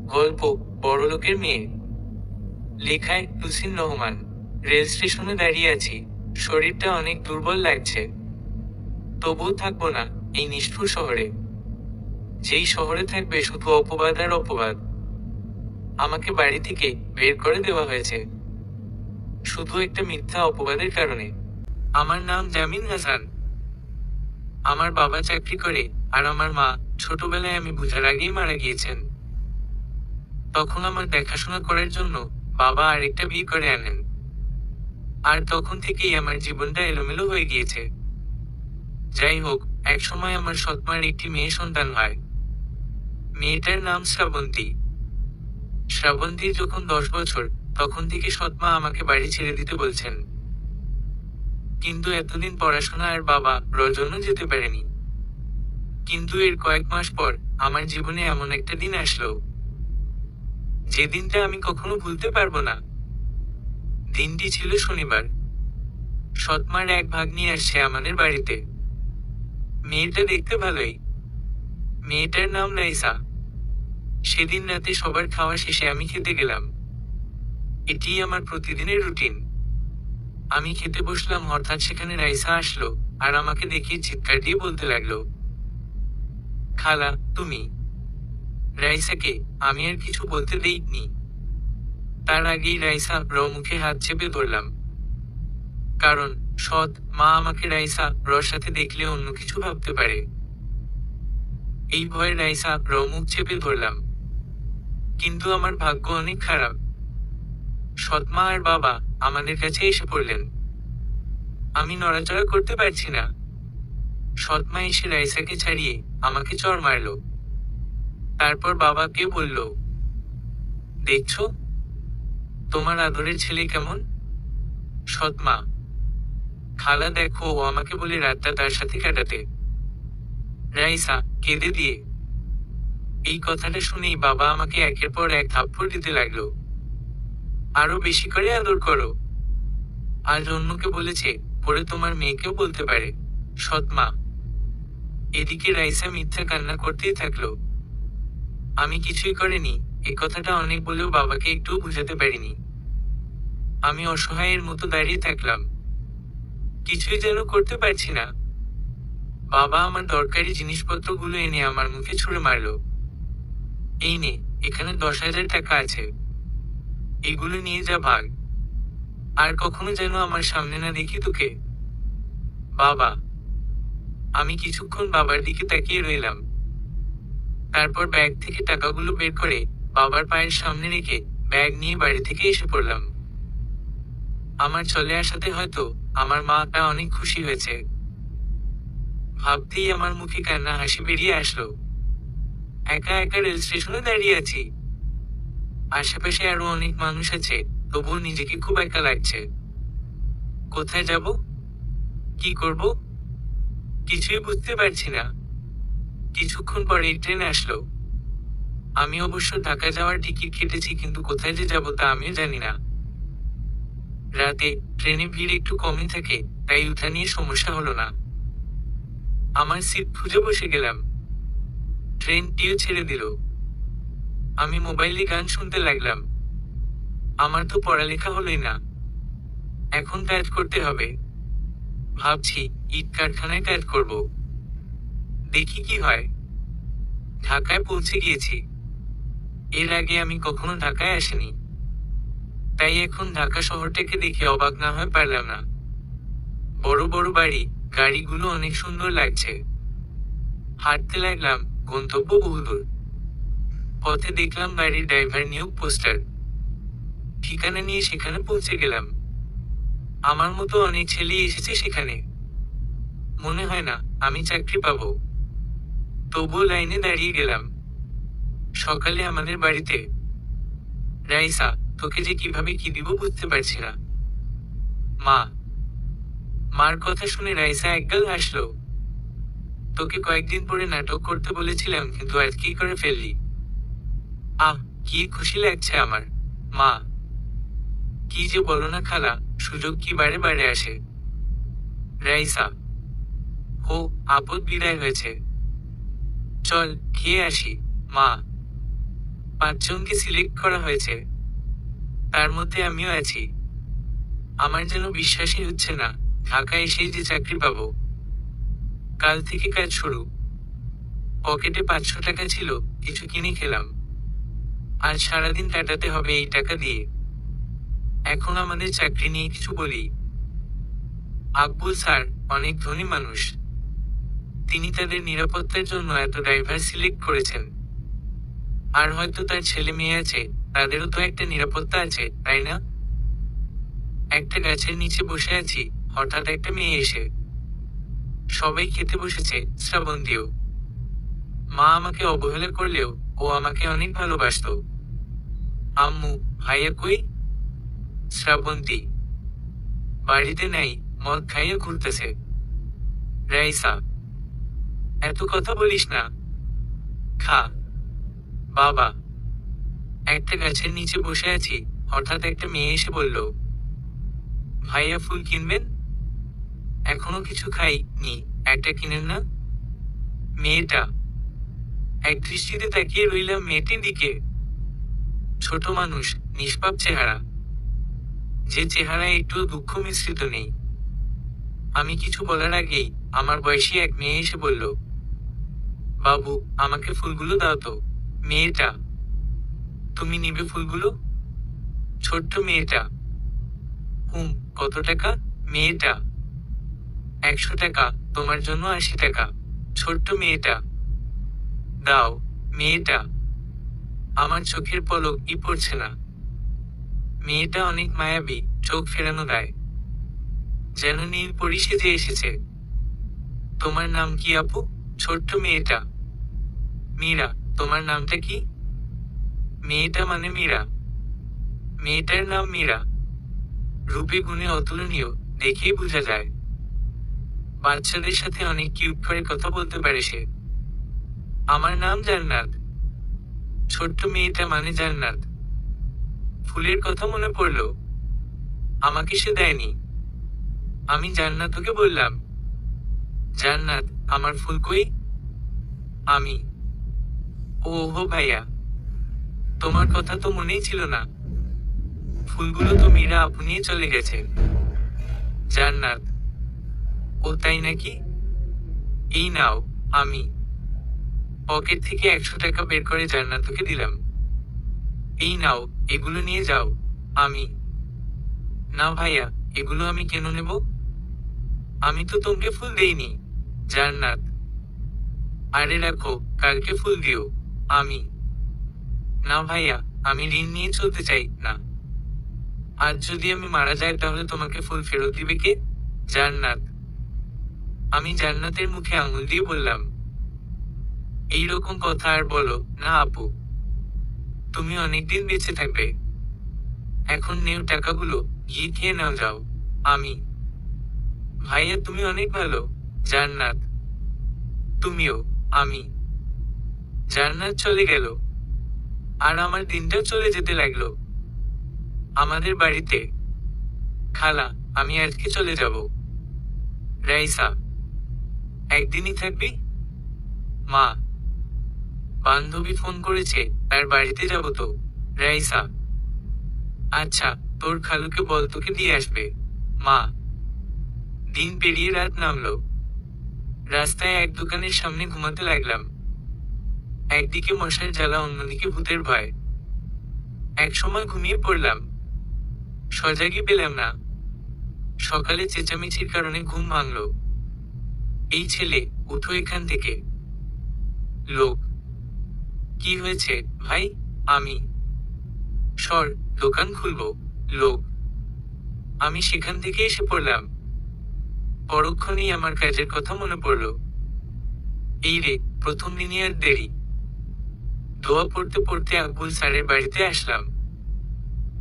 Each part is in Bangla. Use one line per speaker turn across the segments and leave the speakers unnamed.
গল্প বড়লোকের মেয়ে। লেখায় তুসিন রহমান। রেল স্টেশনে দাঁড়িয়ে আছি, শরীরটা অনেক দুর্বল লাগছে। তবুও থাকবো না এই নিষ্ঠুর শহরে, যেই শহরে থাকবে শুধু অপবাদ আর অপবাদ। আমাকে বাড়ি থেকে বের করে দেওয়া হয়েছে শুধু একটা মিথ্যা অপবাদের কারণে। আমার নাম জামিন হাসান। আমার বাবা চাকরি করে, আর আমার মা ছোটবেলায় আমি বুঝার আগেই মারা গিয়েছেন। তখন আমার দেখাশোনা করার জন্য বাবা আরেকটা বিয়ে করে আনেন, আর তখন থেকেই আমার জীবনটা এলোমেলো হয়ে গিয়েছে। যাই হোক, একসময় আমার সৎমার একটি মেয়ে সন্তান হয়। মেয়েটার নাম শ্রাবন্তী। শ্রাবন্তীর যখন 10 বছর, তখন থেকে সৎমা আমাকে বাড়ি ছেড়ে দিতে বলছেন। কিন্তু এতদিন পড়াশোনা আর বাবার জন্য যেতে পারেনি। কিন্তু এর কয়েক মাস পর আমার জীবনে এমন একটা দিন আসলো, যে দিনটা আমি কখনো ভুলতে পারবো না। দিনটি ছিল শনিবার। সৎমার এক ভাগ্নি আসছে আমাদের বাড়িতে। মেয়েটা দেখতে ভালোই। মেয়েটার নাম রাইসা। সেদিন রাতে সবার খাওয়া শেষে আমি খেতে গেলাম। এটি আমার প্রতিদিনের রুটিন। আমি খেতে বসলাম, হঠাৎ সেখানে রাইসা আসলো, আর আমাকে দেখে চিৎকার দিয়ে বলতে লাগলো, খালা তুমি। রাইসাকে আমি আর কিছু বলতে দেইনি। তার আগেই রাইসা মুখে হাত চেপে ধরলাম, কারণ সৎ মা আমাকে রাইসা সাথে দেখলে অন্য কিছু ভাবতে পারে। এই ভয়ে রাইসা মুখ চেপে ধরলাম। কিন্তু আমার ভাগ্য অনেক খারাপ। সৎমা আর বাবা আমাদের কাছে এসে পড়লেন। আমি নড়াচড়া করতে পারছি না। সৎমা এসে রাইসাকে ছাড়িয়ে আমাকে চড় মারল। তারপর বাবাকে বলল, দেখছো তোমার আদরের ছেলে কেমন? সৎমা, খালা দেখো, ও আমাকে বলে রাতটা তার সাথে কাটাতে। রাইসা কেঁদে দিয়ে। এই কথাটা শুনেই বাবা আমাকে একের পর এক থাপ্পড় দিতে লাগলো। আরো বেশি করে আদর করো। আজ অন্যকে বলেছে, পরে তোমার মেয়েকেও বলতে পারে। সৎমা। এদিকে রাইসা মিথ্যা কান্না করতেই থাকলো। আমি কিছুই করিনি, এ কথাটা অনেক বলেও বাবাকে একটুও বুঝাতে পারিনি। আমি অসহায়ের মতো দাঁড়িয়ে থাকলাম, কিছুই যেন করতে পারছি না। বাবা আমার দরকারি জিনিসপত্রগুলো এনে আমার মুখে ছুঁড়ে মারল। এই নে, এখানে 10,000 টাকা আছে, এগুলো নিয়ে যা, ভাগ। আর কখনো যেন আমার সামনে না দেখি তোকে। বাবা। আমি কিছুক্ষণ বাবার দিকে তাকিয়ে রইলাম। তারপর ব্যাগ থেকে টাকাগুলো বের করে বাবার পায়ের সামনে রেখে ব্যাগ নিয়ে বাড়ি থেকে এসে পড়লাম। আমার চলে আসাতে হয়তো আমার মাটা অনেক খুশি হয়েছে। ভাবতেই আমার মুখে কান্না হাসি বেরিয়ে আসলো। একা একা রেল স্টেশনে দাঁড়িয়ে আছি। আশেপাশে আরো অনেক মানুষ আছে, তবুও নিজেকে খুব একা লাগছে। কোথায় যাব, কি করব, কিছুই বুঝতে পারছি না। কিছুক্ষণ পরে ট্রেন আসলো। আমি অবশ্য ঢাকা যাওয়ার টিকিট কেটেছি, কিন্তু কোথায় যে যাব তা আমিও জানি না। রাতে ট্রেনে ভিড় একটু কমই থাকে, তাই উঠা নিয়ে সমস্যা হলো না। আমার সিট খুঁজে বসে গেলাম। ট্রেনটিও ছেড়ে দিল। আমি মোবাইলে গান শুনতে লাগলাম। আমার তো পড়ালেখা হলোই না, এখন কাজ করতে হবে। ভাবছি ইট কারখানায় কাজ করব, দেখি কি হয়। ঢাকায় পৌঁছে গিয়েছি। এর আগে আমি কখনো ঢাকায় আসিনি, তাই এখন ঢাকা শহরটাকে দেখে অবাক না হয়ে পারলাম না। বড় বড় বাড়ি, গাড়িগুলো অনেক সুন্দর লাগছে। হাঁটতে লাগলাম, গন্তব্য বহুদূর। পথে দেখলাম গাড়ির ড্রাইভার নিয়োগ পোস্টার। ঠিকানা নিয়ে সেখানে পৌঁছে গেলাম। আমার মতো অনেক ছেলে এসেছে সেখানে। মনে হয় না আমি চাকরি পাবো, তবুও লাইনে দাঁড়িয়ে গেলাম। সকালে আমাদের বাড়িতে। রাইসা, তোকে যে কিভাবে কি দিব বুঝতে পারছি না। মা। মার কথা শুনে রাইসা একগাল হাসলো। তোকে কয়েকদিন পরে নাটক করতে বলেছিলাম, কিন্তু আজকেই করে ফেললি। আহ, কি খুশি লাগছে আমার। মা। কি যে বলো না খালা, সুযোগ কি বারে বারে আসে। রাইসা। ও, আপদ বিদায় হয়েছে। চল খেয়ে আসি। মা। 5 জনকে সিলেক্ট করা হয়েছে, তার মধ্যে আমিও আছি। আমার যেন বিশ্বাসই হচ্ছে না ঢাকায় এসেই যে চাকরি পাবো। কাল থেকে কাজ শুরু। পকেটে 500 টাকা ছিল, কিছু কিনে খেলাম। আর সারাদিন কাটাতে হবে এই টাকা দিয়ে। এখন আমাদের চাকরি নিয়ে কিছু বলি। আকবুল স্যার অনেক ধনী মানুষ। তিনি তাদের নিরাপত্তার জন্য এত ড্রাইভার সিলেক্ট করেছেন। আর হয়তো তার ছেলে মেয়ে আছে, তাদেরও তো একটা নিরাপত্তা আছে, তাই না? একটা গাছের নিচে বসে আছি, হঠাৎ একটা মেয়ে এসে। সবাই খেতে বসেছে, শ্রাবন্তীও। মা আমাকে অবহেলা করলেও ও আমাকে অনেক ভালোবাসতো। আম্মু, ভাইয়া কই? শ্রাবন্তী, বাড়িতে নাই, মদ খাইয়া ঘুরতেছে। রাইসা, এত কথা বলিস না, খা। বাবা, একটা গাছের নিচে বসে আছি, হঠাৎ একটা মেয়ে এসে বলল, ভাইয়া ফুল কিনবেন? এখনো কিছু খাইনি, একটা কিনেন না? মেয়েটা। এক দৃষ্টিতে তাকিয়ে রইলাম মেয়েটির দিকে। ছোট মানুষ, নিষ্পাপ চেহারা, যে চেহারায় একটু দুঃখ মিশ্রিত নেই। আমি কিছু বলার আগেই আমার বয়সী এক মেয়ে এসে বলল, বাবু, আমাকে ফুলগুলো দাও তো। মেয়েটা, তুমি নিবে ফুলগুলো? ছোট্ট মেয়েটা। কত টাকা? মেয়েটা, 100 টাকা, তোমার জন্য 80 টাকা। ছোট্ট মেয়েটা, দাও। মেয়েটা, আমার চোখের পলকই পড়ছে না। মেয়েটা অনেক মায়াবী, চোখ ফেরানো দেয়, যেন নীল পরি সেজে এসেছে। তোমার নাম কি আপু? ছোট্ট মেয়েটা, মীরা। তোমার নামটা কি? মেয়েটা মানে মীরা। মেয়েটার নাম মীরা। রূপে গুণে অতুলনীয়, দেখেই বোঝা যায়। বাচ্চাদের সাথে অনেক কিউট করে কথা বলতে পারে সে। আমার নাম জান্নাত। ছোট্ট মেয়েটা মানে জান্নাত। ফুলের কথা মনে পড়ল। আমাকে সে দেয়নি। আমি জান্নাতকে বললাম, জান্নাত, আমার ফুল কই? আমি, ওহো ভাইয়া, তোমার কথা তো মনেই ছিল না। ফুলগুলো তো মীরা আপু নিয়ে চলে গেছে। জান্নাত, ও তাই নাকি? এই নাও। আমি পকেট থেকে 100 টাকা বের করে জান্নাতকে দিলাম। এই নাও, এগুলো নিয়ে যাও। আমি, না ভাইয়া, এগুলো আমি কেন নেব? আমি তো তোমাকে ফুল দেইনি। জান্নাত, আরে রাখো, কালকে ফুল দিও। আমি, না ভাইয়া, আমি ঋণ নিয়ে চলতে চাই না। আজ যদি আমি মারা যাই তাহলে তোমাকে ফুল ফেরত দিবে কে? জান্নাত। আমি জান্নাতের মুখে আঙুল দিয়ে বললাম, এই রকম কথা আর বলো না আপু। তুমি অনেকদিন বেঁচে থাকবে। এখন নেও টাকাগুলো, গিয়ে খেয়ে নাও যাও। আমি, ভাইয়া তুমি অনেক ভালো। জান্নাত, তুমিও। আমি, জান্নাত চলে গেল। আর আমার দিনটাও চলে যেতে লাগলো। আমাদের বাড়িতে। খালা, আমি আজকে চলে যাব। রাইসা, একদিনই থাকবি? মা, বান্ধবী ফোন করেছে, তার বাড়িতে যাব তো। রাইসা, আচ্ছা, তোর খালুকে বল তোকে দিয়ে আসবে। মা। দিন পেরিয়ে রাত নামলো। রাস্তায় এক দোকানের সামনে ঘুমাতে লাগলাম। একদিকে মশার জ্বালা, অন্যদিকে ভূতের ভয়। এক সময় ঘুমিয়ে পড়লাম। সজাগই পেলাম না। সকালে চেঁচামেচির কারণে ঘুম ভাঙল। এই ছেলে, উঠো এখান থেকে। লোক, কি হয়েছে ভাই? আমি, সর, দোকান খুলবো। লোক, আমি সেখান থেকে এসে পড়লাম। পরক্ষণেই আমার কাজের কথা মনে পড়ল। এই রে, প্রথম দিনই আর দেরি। দোয়া পড়তে পড়তে আকবুল স্যারের বাড়িতে আসলাম।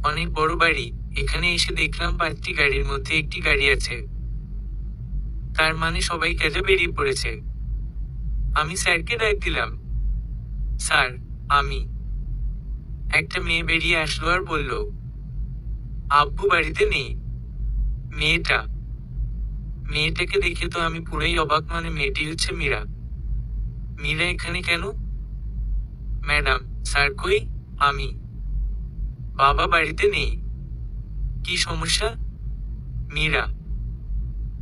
অনেক বড় বাড়ি। এখানে এসে দেখলাম 5টি গাড়ির মধ্যে একটি গাড়ি আছে। তার মানে সবাই কাজে বেরিয়ে পড়েছে। আমি স্যারকে ডাক দিলাম, স্যার, আমি। একটা মেয়ে বেরিয়ে আসলো আর বলল, আব্বু বাড়িতে নেই। মেয়েটা। মেয়েটাকে দেখে তো আমি পুরোই অবাক, মানে মেয়েটি হচ্ছে মীরা। মীরা এখানে কেন? ম্যাডাম, স্যার কই? আমি। বাবা বাড়িতে নেই। কি সমস্যা? মীরা।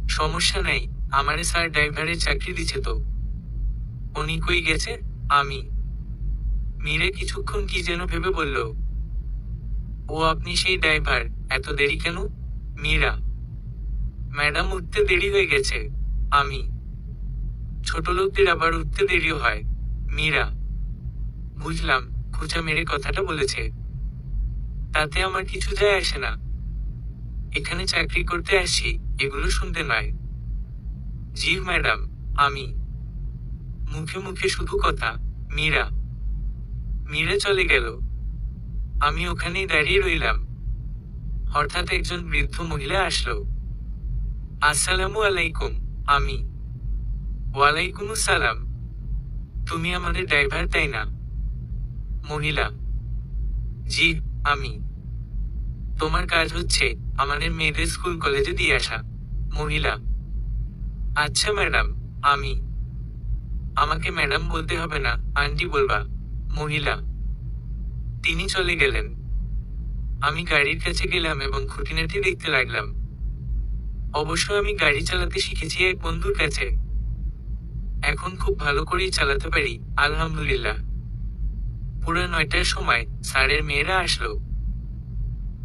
সমস্যা নাই, আমারে স্যার ড্রাইভারের চাকরি দিছে তো। উনি কই গেছে? আমি। মীরা কিছুক্ষণ কি যেন ভেবে বলল, ও আপনি সেই ড্রাইভার, এত দেরি কেন? মীরা। ম্যাডাম উঠতে দেরি হয়ে গেছে। আমি। ছোট লোকদের আবার উঠতে দেরিও হয়। মীরা। বুঝলাম, খোঁচা মেরে কথাটা বলেছে। তাতে আমার কিছু যায় আসে না। এখানে চাকরি করতে আসছি, এগুলো শুনতে নয়। জি ম্যাডাম। আমি। মুখে মুখে শুধু কথা। মীরা। মীরা চলে গেল। আমি ওখানেই দাঁড়িয়ে রইলাম। হঠাৎ একজন বৃদ্ধ মহিলা আসলো। আসসালামু আলাইকুম। আমি। ওয়ালাইকুম আসসালাম। তুমি আমাদের ড্রাইভার তাই না? মহিলা। জি। আমি। তোমার কাজ হচ্ছে আমাদের মেয়েদের স্কুল কলেজে দিয়ে আসা। মহিলা। আচ্ছা ম্যাডাম। আমি। আমাকে ম্যাডাম বলতে হবে না, আন্টি বলবা। মহিলা। তিনি চলে গেলেন। আমি গাড়ির কাছে গেলাম এবং খুঁটিনাটি দেখতে লাগলাম। অবশ্য আমি গাড়ি চালাতে শিখেছি এক বন্ধুর কাছে। এখন খুব ভালো করেই চালাতে পারি, আলহামদুলিল্লাহ। পুরো 9টার সময় স্যারের মেয়েরা আসলো।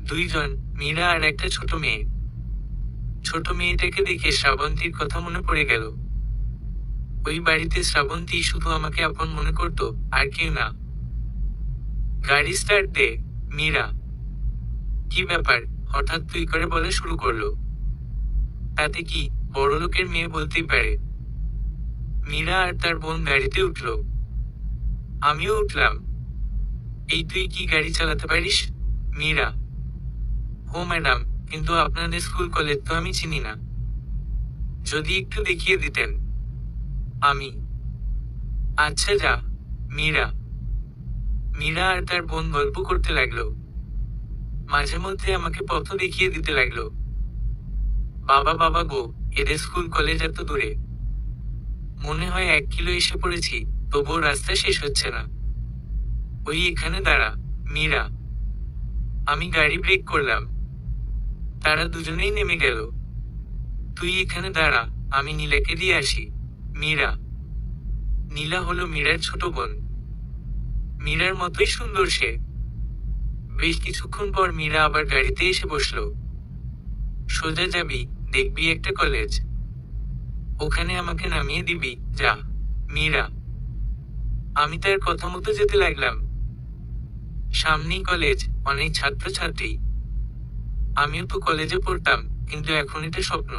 দুইজন, মীরা আর একটা ছোট মেয়ে। ছোট মেয়েটাকে দেখে শ্রাবন্তীর কথা মনে পড়ে গেল। ওই বাড়িতে শ্রাবন্তী শুধু আমাকে আপন মনে করত, আর কেউ না। গাড়ি স্টার্ট দে। মীরা। কি ব্যাপার, হঠাৎ তুই করে বলা শুরু করলো? তাতে কি, বড়লোকের মেয়ে বলতেই পারে। মীরা আর তার বোন গাড়িতে উঠল। আমিও উঠলাম। এই তুই কি গাড়ি চালাতে পারিস? মীরা। ও ম্যাডাম, কিন্তু আপনাদের স্কুল কলেজ তো আমি চিনি না। যদি একটু দেখিয়ে দিতেন। আমি। আচ্ছা যা। মীরা। মীরা আর তার বোন গল্প করতে লাগলো। মাঝে মধ্যে আমাকে পথ দেখিয়ে দিতে লাগলো। বাবা বাবা গো, এদের স্কুল কলেজ এত দূরে। মনে হয় 1 কিলো এসে পড়েছি, তবুও রাস্তা শেষ হচ্ছে না। ওই এখানে দাঁড়া। মীরা। আমি গাড়ি ব্রেক করলাম। তারা দুজনেই নেমে গেল। তুই এখানে দাঁড়া, আমি নীলাকে দিয়ে আসি। মীরা। নীলা হলো মীরার ছোট বোন। মীরার মতোই সুন্দর সে। বেশ কিছুক্ষণ পর মীরা আবার গাড়িতে এসে বসলো। সোজা যাবি, দেখবি একটা কলেজ। ওখানে আমাকে নামিয়ে দিবি, যা। মীরা। আমি তার কথা মতো যেতে লাগলাম। সামনেই কলেজ, অনেক ছাত্রছাত্রী। আমিও তো কলেজে পড়তাম, কিন্তু এখন এটা স্বপ্ন।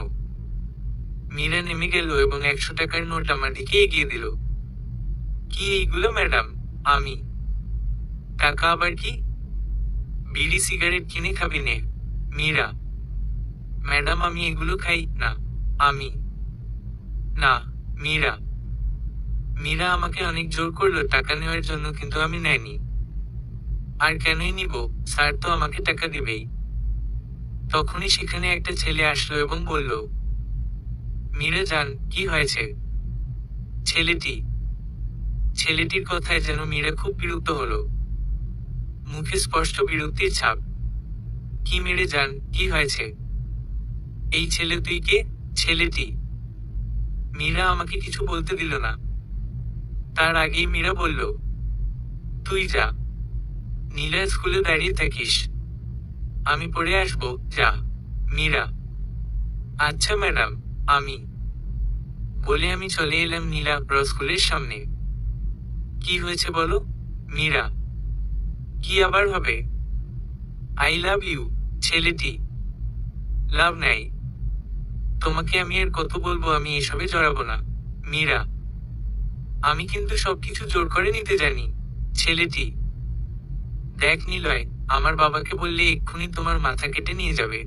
মীরা নেমে গেল এবং 100 টাকার নোট আমার দিকে এগিয়ে দিল। কি এইগুলো ম্যাডাম? আমি। টাকা আবার কি? বিড়ি সিগারেট কিনে খাবি নে। মীরা। ম্যাডাম আমি এগুলো খাই না। আমি। না। মীরা। মীরা আমাকে অনেক জোর করলো টাকা নেওয়ার জন্য, কিন্তু আমি নেয়নি। আর কেনই নিব, স্যার তো আমাকে টাকা দিবেই। তখনই সেখানে একটা ছেলে আসলো এবং বলল, মীরা জান, কি হয়েছে? ছেলেটি। ছেলেটির কথায় যেন মীরা খুব বিরক্ত হলো। মুখে স্পষ্ট বিরক্তির ছাপ। কি মেরে যান, কি হয়েছে? এই ছেলে তুই কে? ছেলেটি। মীরা আমাকে কিছু বলতে দিল না। তার আগেই মীরা বলল, তুই যা। নীলা স্কুলে দাঁড়িয়ে থাকিস। আমি পড়ে আসবো, যা। মীরা। আচ্ছা ম্যাডাম। আমি। বলে আমি চলে এলাম নীলা স্কুলের সামনে। কি হয়েছে বলো? মীরা। কি আবার হবে? I love you. ছেলেটি। লাভ নাই। তোমাকে আমি আর কত বলবো আমি এসবে জড়াবো না। মীরা। আমি কিন্তু সবকিছু জোর করে নিতে জানি। ছেলেটি। দেখ নিলয়, আমার বাবাকে বললে এক্ষুনি তোমার মাথা কেটে নিয়ে যাবে।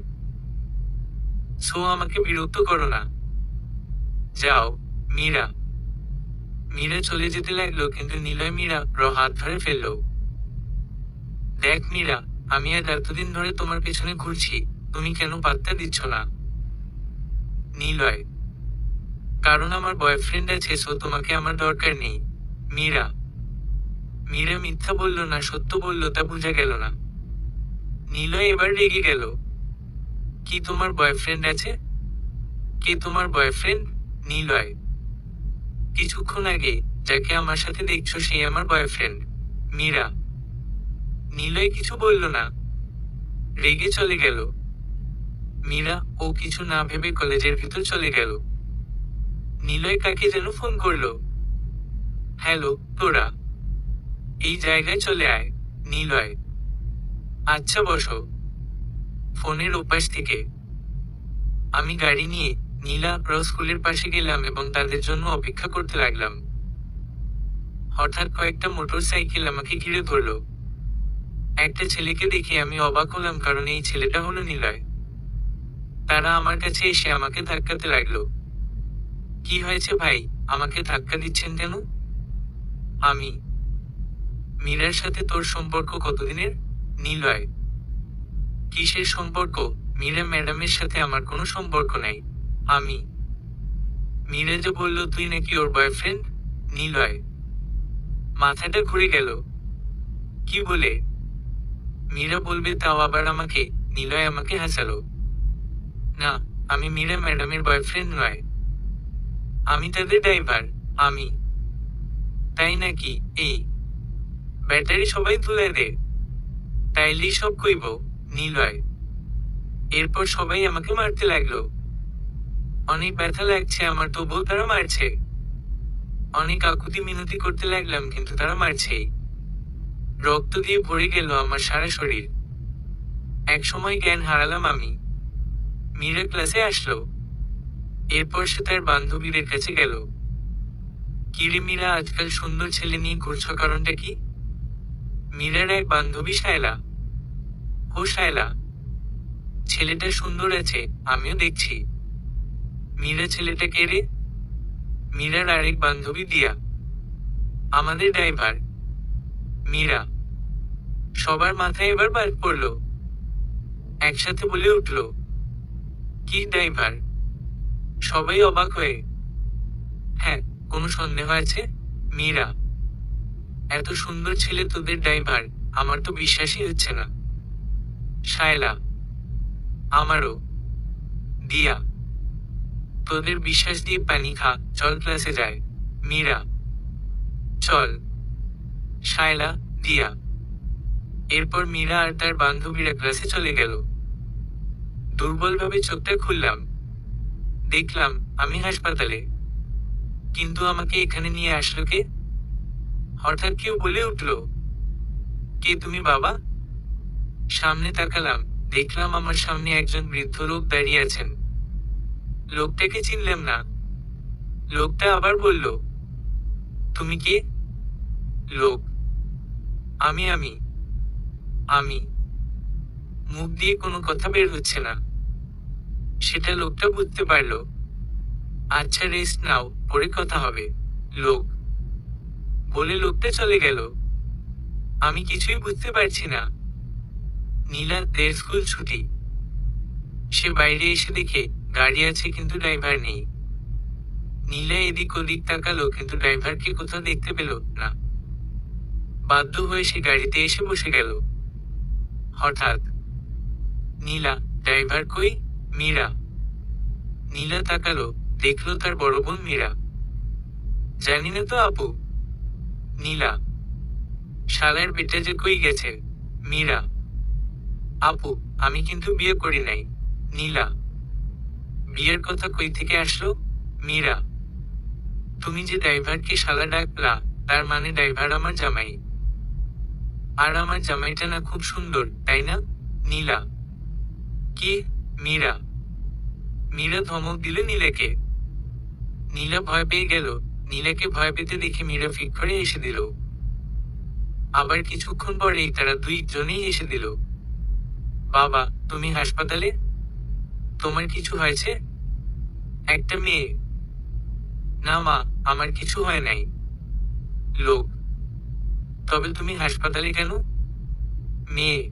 সো আমাকে বিরক্ত করো না। যাও। মীরা। মীরা চলে যেতে লাগলো, কিন্তু নিলয় মীরা হাত ধরে ফেললো। দেখ মীরা, আমি আর এতদিন ধরে তোমার পেছনে ঘুরছি, তুমি কেন পাত্তা দিচ্ছ না? নিলয়। কারণ আমার বয়ফ্রেন্ড আছে, সো তোমাকে আমার দরকার নেই। মীরা। মীরা মিথ্যা বলল না সত্য বলল তা বোঝা গেল না। নিলয় এবার রেগে গেল। কি তোমার বয়ফ্রেন্ড আছে? কে তোমার বয়ফ্রেন্ড? নিলয়। কিছুক্ষণ আগে যাকে আমার সাথে দেখছো সেই আমার বয়ফ্রেন্ড। মীরা। নিলয় কিছু বলল না, রেগে চলে গেল। মীরা ও কিছু না ভেবে কলেজের ভিতর চলে গেল। নিলয় কাকে যেন ফোন করলো। হ্যালো, তোরা এই জায়গায় চলে আয়। নিলয়। আচ্ছা বসো। ফোনের ওপাশ থেকে। আমি গাড়ি নিয়ে নীলা স্কুলের পাশে গেলাম এবং তাদের জন্য অপেক্ষা করতে লাগলাম। হঠাৎ কয়েকটা মোটর সাইকেল আমাকে ঘিরে ধরলো। একটা ছেলেকে দেখে আমি অবাক হলাম, কারণ এই ছেলেটা হলো নিলয়। তারা আমার কাছে এসে আমাকে ধাক্কাতে লাগলো। কি হয়েছে ভাই, আমাকে ধাক্কা দিচ্ছেন কেন? আমি। মীরার সাথে তোর সম্পর্ক কতদিনের? নিলয়। কিসের সম্পর্ক? মীরা ম্যাডামের সাথে আমার কোনো সম্পর্ক নাই। আমি। মীরা যে বলল তুই নাকি ওর বয়ফ্রেন্ড। নিলয়। মাথাটা ঘুরে গেল। কি বলে? মীরা বলবে তাও আবার আমাকে। নিলয় আমাকে হাসালো। না, আমি মীরা ম্যাডামের বয়ফ্রেন্ড নয়। আমি তাদের ড্রাইভার। আমি। তাই নাকি? এই ব্যাটারি সবাই তুলে দে, তাইলেই সব কইব। নিলয়। এরপর সবাই আমাকে মারতে লাগলো। অনেক ব্যথা লাগছে আমার, তবুও তারা মারছে। অনেক আকুতি মিনতি করতে লাগলাম, কিন্তু তারা মারছেই। রক্ত দিয়ে ভরে গেল আমার সারা শরীর। এক সময় জ্ঞান হারালাম আমি। মীরা ক্লাসে আসলো। এরপর সে তার বান্ধবীদের কাছে গেল। কিরে মীরা, আজকাল সুন্দর ছেলে নিয়ে ঘুরছ, কারণটা কি? মীরার এক বান্ধবী শায়লা। ও শায়লা, ছেলেটা সুন্দর আছে, আমিও দেখছি। মীরা, ছেলেটা কে রে? মীরার আরেক বান্ধবী দিয়া, আমাদের ড্রাইভার। মীরা। সবার মাথায় এবার বাদ পড়ল। একসাথে বলে উঠল, কি ড্রাইভার? সবাই অবাক হয়ে। হ্যাঁ, কোনো সন্দেহ আছে? মীরা। এত সুন্দর ছেলে তোদের ড্রাইভার, আমার তো বিশ্বাসই হচ্ছে না। শায়লা। আমারও। দিয়া। তোদের বিশ্বাস দিয়ে পানি খা, চল ক্লাসে যায়। মীরা। চল। শায়লা, দিয়া। এরপর মীরা আর তার বান্ধবীরা ক্লাসে চলে গেল। দুর্বলভাবে চোখটা খুললাম। দেখলাম আমি হাসপাতালে। কিন্তু আমাকে এখানে নিয়ে আসলো কে? হঠাৎ কেউ বলে উঠল, কে তুমি বাবা? সামনে তাকালাম, দেখলাম আমার সামনে একজন বৃদ্ধ লোক দাঁড়িয়ে আছেন। লোকটাকে চিনলাম না। লোকটা আবার বলল, তুমি কে? লোক। আমি আমি আমি মুখ দিয়ে কোনো কথা বের হচ্ছে না। সেটা লোকটা বুঝতে পারল। আচ্ছা রেস্ট নাও, পরে কথা হবে। লোক বলে লোকটা চলে গেল। আমি কিছুই বুঝতে পারছি না। নীলা, দের স্কুল ছুটি। সে বাইরে এসে দেখে গাড়ি আছে কিন্তু ড্রাইভার নেই। নীলা এদিক ওদিক তাকালো, কিন্তু ড্রাইভারকে কোথাও দেখতে পেল না। বাধ্য হয়ে সে গাড়িতে এসে বসে গেল। হঠাৎ, নীলা, ড্রাইভার কই? মীরা। নীলা তাকালো, দেখলো তার বড় বোন মীরা। জানি না তো আপু। নীলা। শালার বেটা যে কই গেছে? মীরা। আপু, আমি কিন্তু বিয়ে করি নাই। নীলা। বিয়ের কথা কই থেকে আসলো? মীরা। তুমি যে ড্রাইভারকে শালা ডাকলা, তার মানে ড্রাইভার আমার জামাই। আর আমার জামাইটা না খুব সুন্দর, তাই না? নীলা। কি? মীরা। মীরা ধমক দিল নীলাকে। নীলা ভয় পেয়ে গেল। নীলাকে ভয় পেতে দেখে মীরা ফিক করে এসে দিল। আবার কিছুক্ষণ পরেই তারা দুইজনেই এসে দিল। বাবা, তুমি হাসপাতালে? তোমার কিছু হয়েছে? একটা মেয়ে। না মা, আমার কিছু হয় নাই। লোক। তবে তুমি হাসপাতালে কেন? মেয়ে।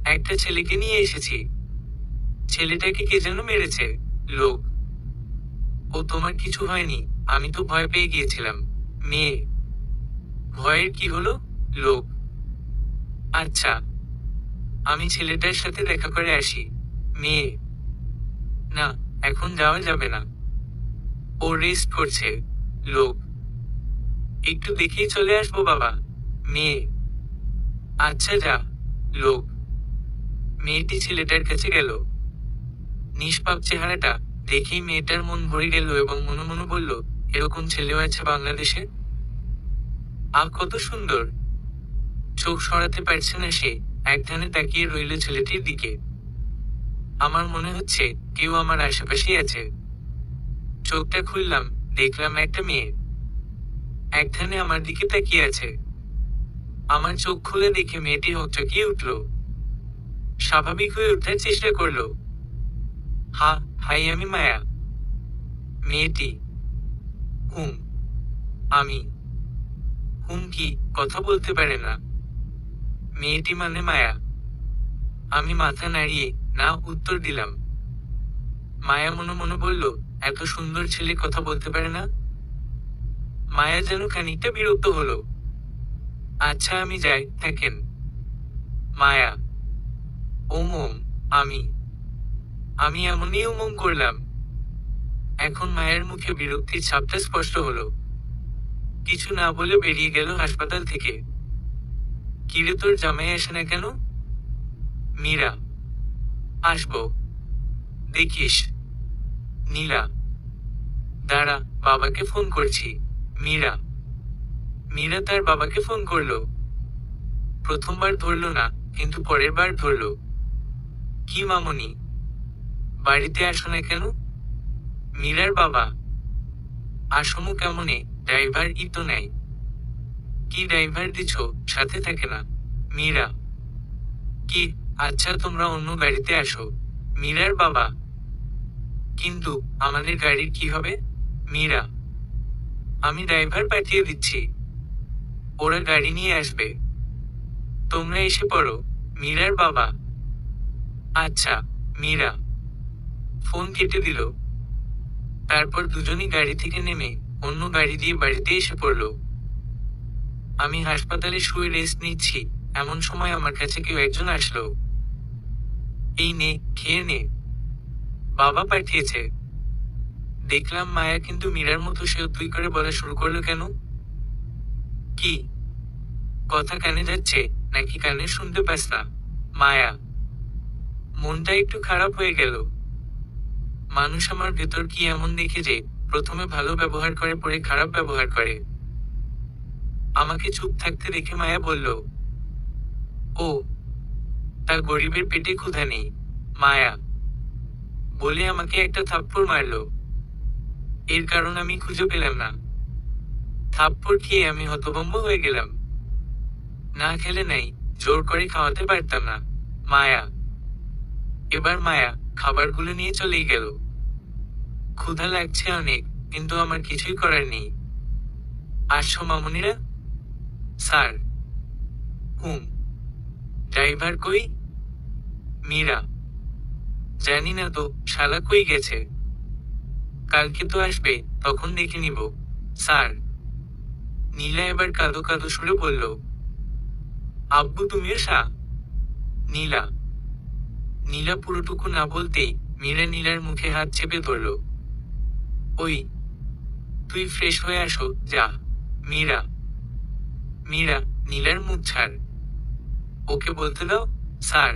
একটা ছেলেকে নিয়ে এসেছি। ছেলেটাকে কে যেন মেরেছে। লোক। ও তোমার কিছু হয়নি, আমি তো ভয় পেয়ে গিয়েছিলাম। মেয়ে। ভয়ের কি হলো? লোক, আচ্ছা, আমি ছেলেটার সাথে দেখা করে আসি। মেয়ে, না, এখন যাওয়া যাবে না, ও রেস্ট করছে। লোক, একটু দেখেই চলে আসবো বাবা। মেয়ে, আচ্ছা যা। লোক, মেয়েটি ছেলেটার কাছে গেল। নিষ্পাপ চেহারাটা দেখেই মেয়েটার মন ভরে গেল এবং মনে মনে বলল, এরকম ছেলেও আছে বাংলাদেশে। কত সুন্দর। চোখ সরাতে পারছে না সে, একধানে তাকিয়ে রইল ছেলেটির দিকে। আমার মনে হচ্ছে কেউ আমার আশেপাশেই আছে। চোখটা খুললাম, দেখলাম একটা মেয়ে একধানে আমার দিকে তাকিয়ে আছে। আমার চোখ খুলে দেখে মেয়েটি হকচকিয়ে উঠল। স্বাভাবিক হয়ে ওঠার চেষ্টা করলো। হাই, আমি মায়া। মেয়েটি, হুম, আমি। হুম কি, কথা বলতে পারে না। মেয়েটি মানে মায়া। আমি মাথা নাড়িয়ে না উত্তর দিলাম। মায়া মনে মনে বলল, এত সুন্দর ছেলে কথা বলতে পারে না। মায়া যেন খানিকটা বিরক্ত হলো। আচ্ছা আমি যাই, থাকেন। মায়া, ওম। আমি আমি এমনই ওম করলাম। এখন মায়ের মুখে বিরক্তির ছাপটা স্পষ্ট হলো। কিছু না বলে বেরিয়ে গেল হাসপাতাল থেকে। কিরে তোর জামাই আসে না কেন? মীরা, আসবো, দেখিস। নীলা, দাঁড়া, বাবাকে ফোন করছি। মীরা মীরা তার বাবাকে ফোন করলো। প্রথমবার ধরলো না, কিন্তু পরের বার ধরলো। কি মামনি, বাড়িতে আসো না কেন? মীরার বাবা, আসমু কেমনে, ড্রাইভার ই তো নাই। কি ড্রাইভার দিছ, সাথে থাকে না। মীরা, কি, আচ্ছা তোমরা অন্য গাড়িতে আসো। মীরার বাবা, কিন্তু আমাদের গাড়ির কি হবে? মীরা, আমি ড্রাইভার পাঠিয়ে দিচ্ছি, ওরা গাড়ি নিয়ে আসবে, তোমরা এসে পড়ো। মীরার বাবা, আচ্ছা। মীরা ফোন কেটে দিল। তারপর দুজনই গাড়ি থেকে নেমে অন্য গাড়ি দিয়ে বাড়িতে এসে পড়ল। আমি হাসপাতালে শুয়ে রেস্ট নিচ্ছি, এমন সময় আমার কাছে কেউ একজন আসলো। এই নে, খেয়ে নে, বাবা পাঠিয়েছে। দেখলাম মায়া, কিন্তু মীরার মতো সেও তুই করে বলা শুরু করলো কেন? কি, কথা কানে যাচ্ছে নাকি কানে শুনতে পাস না? মায়া, মনটা একটু খারাপ হয়ে গেল। মানুষ আমার ভেতর কি এমন দেখে যে প্রথমে ভালো ব্যবহার করে পরে খারাপ ব্যবহার করে। আমাকে চুপ থাকতে দেখে মায়া বলল, ও, তা গরিবের পেটে ক্ষুধা নেই। মায়া বলে আমাকে একটা থাপ্পড় মারলো। এর কারণ আমি খুঁজে পেলাম না। থাপ্পড় খেয়ে আমি হতভম্ব হয়ে গেলাম। না খেলে নাই, জোর করে খাওয়াতে পারতাম না। মায়া এবার মায়া খাবারগুলো নিয়ে চলেই গেল। ক্ষুধা লাগছে অনেক, কিন্তু আমার কিছুই করার নেই। আসছো মামুনিরা? স্যার। হুম। ড্রাইভার কই? মীরা, জানি না তো, শালা কই গেছে। কালকে তো আসবে, তখন দেখে নিব। স্যার। নীলা এবার কাঁদো কাঁদো সুরে বলল। আব্বু তুমি এসা? নীলা নীলা পুরোটুকু না বলতেই মীরা নীলার মুখে হাত চেপে ধরল। ওই, তুই ফ্রেশ হয়ে আসো, যা। মীরা মীরা নীলার মুখ ছাড়, ওকে বলতে দাও। স্যার।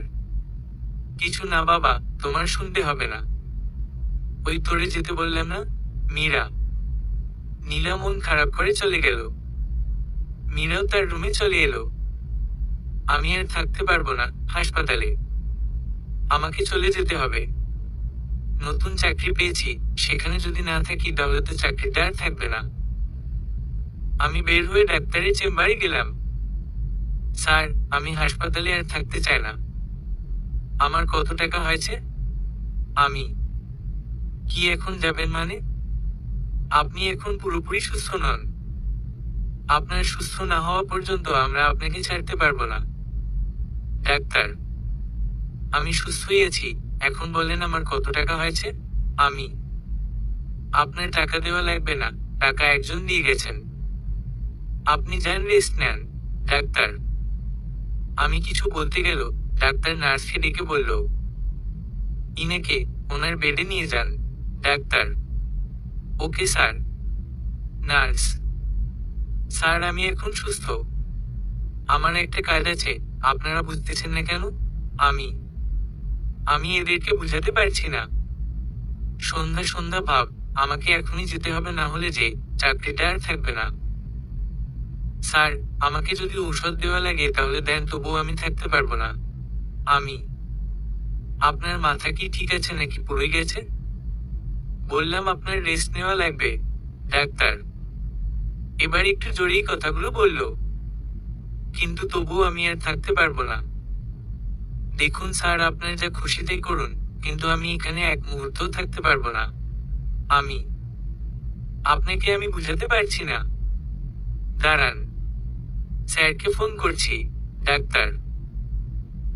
কিছু না বাবা, তোমার শুনতে হবে না। ওই তোরে যেতে বললাম না। মীরা নীলা মন খারাপ করে চলে গেল। মীরাও তার রুমে চলে এলো। আমি আর থাকতে পারবো না হাসপাতালে, আমাকে চলে যেতে হবে। নতুন চাকরি পেয়েছি, সেখানে যদি না থাকি তাহলে তো চাকরিটা আর থাকবে না। আমি বের হয়ে ডাক্তারের চেম্বারে গেলাম। স্যার, আমি হাসপাতালে আর থাকতে চাই না। আমার কত টাকা হয়েছে? আমি কি এখন যাবেন মানে? আপনি এখন পুরোপুরি সুস্থ নন। আপনার সুস্থ না হওয়া পর্যন্ত আমরা আপনাকে ছাড়তে পারবো না। ডাক্তার, আমি সুস্থই আছি, এখন বলেন আমার কত টাকা হয়েছে? আমি আপনার টাকা দেওয়া লাগবে না, টাকা একজন দিয়ে গেছেন। আপনি যান, রেস্ট নেন। ডাক্তার। আমি কিছু বলতে গেল ডাক্তার নার্সকে ডেকে বলল, ইনাকে ওনার বেডে নিয়ে যান। Doctor. Okay sir. Nurse. Sir, আমি এখন সুস্থ। আমার একটা কাজ আছে, আপনারা বুঝতেছেন না কেন? আমি আমি এদেরকে বুঝাতে পারছি না। সন্ধ্যা সন্ধ্যা ভাব, আমাকে এখনই যেতে হবে, না হলে যে চাকরিটা আর থাকবে না। স্যার, আমাকে যদি ঔষধ দেওয়া লাগে তাহলে দেন, তবুও আমি থাকতে পারবো না। আমি আপনার মাথা কি ঠিক আছে নাকি পড়ে গেছে? বললাম আপনার রেস্ট নেওয়া লাগবে। ডাক্তার এবার একটু জোরেই কথাগুলো বলল, কিন্তু তবুও আমি আর থাকতে পারবো না। দেখুন স্যার, আপনার যা খুশি তাই করুন, কিন্তু আমি এখানে এক মুহূর্তও থাকতে পারবো না। আমি আপনাকে আমি বুঝাতে পারছি না। দাঁড়ান, স্যারকে ফোন করছি। ডাক্তার।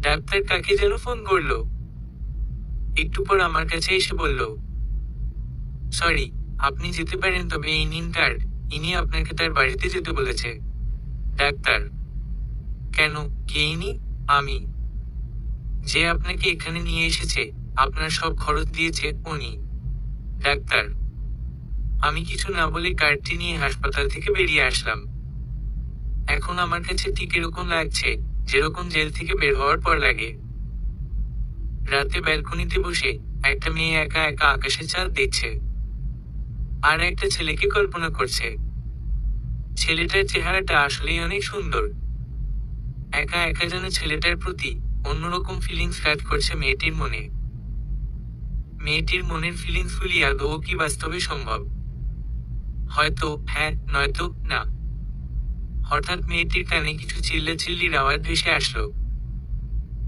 ডাক্তার কাকে যেন ফোন করলো। একটু পর আমার কাছে এসে বলল, সরি, আপনি যেতে পারেন, তবে এই নিন কার্ড, ইনি আপনাকে তার বাড়িতে যেতে বলেছে। ডাক্তার। কেন, কে ইনি? আমি। যে আপনাকে এখানে নিয়ে এসেছে, আপনার সব খরচ দিয়েছে, উনি। ডাক্তার। আমি কিছু না বলে কার্ডটি নিয়ে হাসপাতাল থেকে বেরিয়ে আসলাম। এখন আমার কাছে ঠিক এরকম লাগছে যেরকম জেল থেকে বের হওয়ার পর লাগে। রাতে ব্যালকনিতে বসে একটা মেয়ে একা একা আকাশে চাঁদ দেখছে, আর একটা ছেলেকে কল্পনা করছে। ছেলেটার চেহারাটা আসলেই অনেক সুন্দর। একা একা যেন ছেলেটার প্রতি অন্যরকম ফিলিংস কাজ করছে মেয়েটির মনে। মেয়েটির মনের ফিলিংস গুলি আদৌ কি বাস্তবে সম্ভব? হয়তো হ্যাঁ, নয়তো না। হঠাৎ মেয়েটির কানে কিছু চিল্লাচিল্লির আওয়াজ ভেসে আসলো।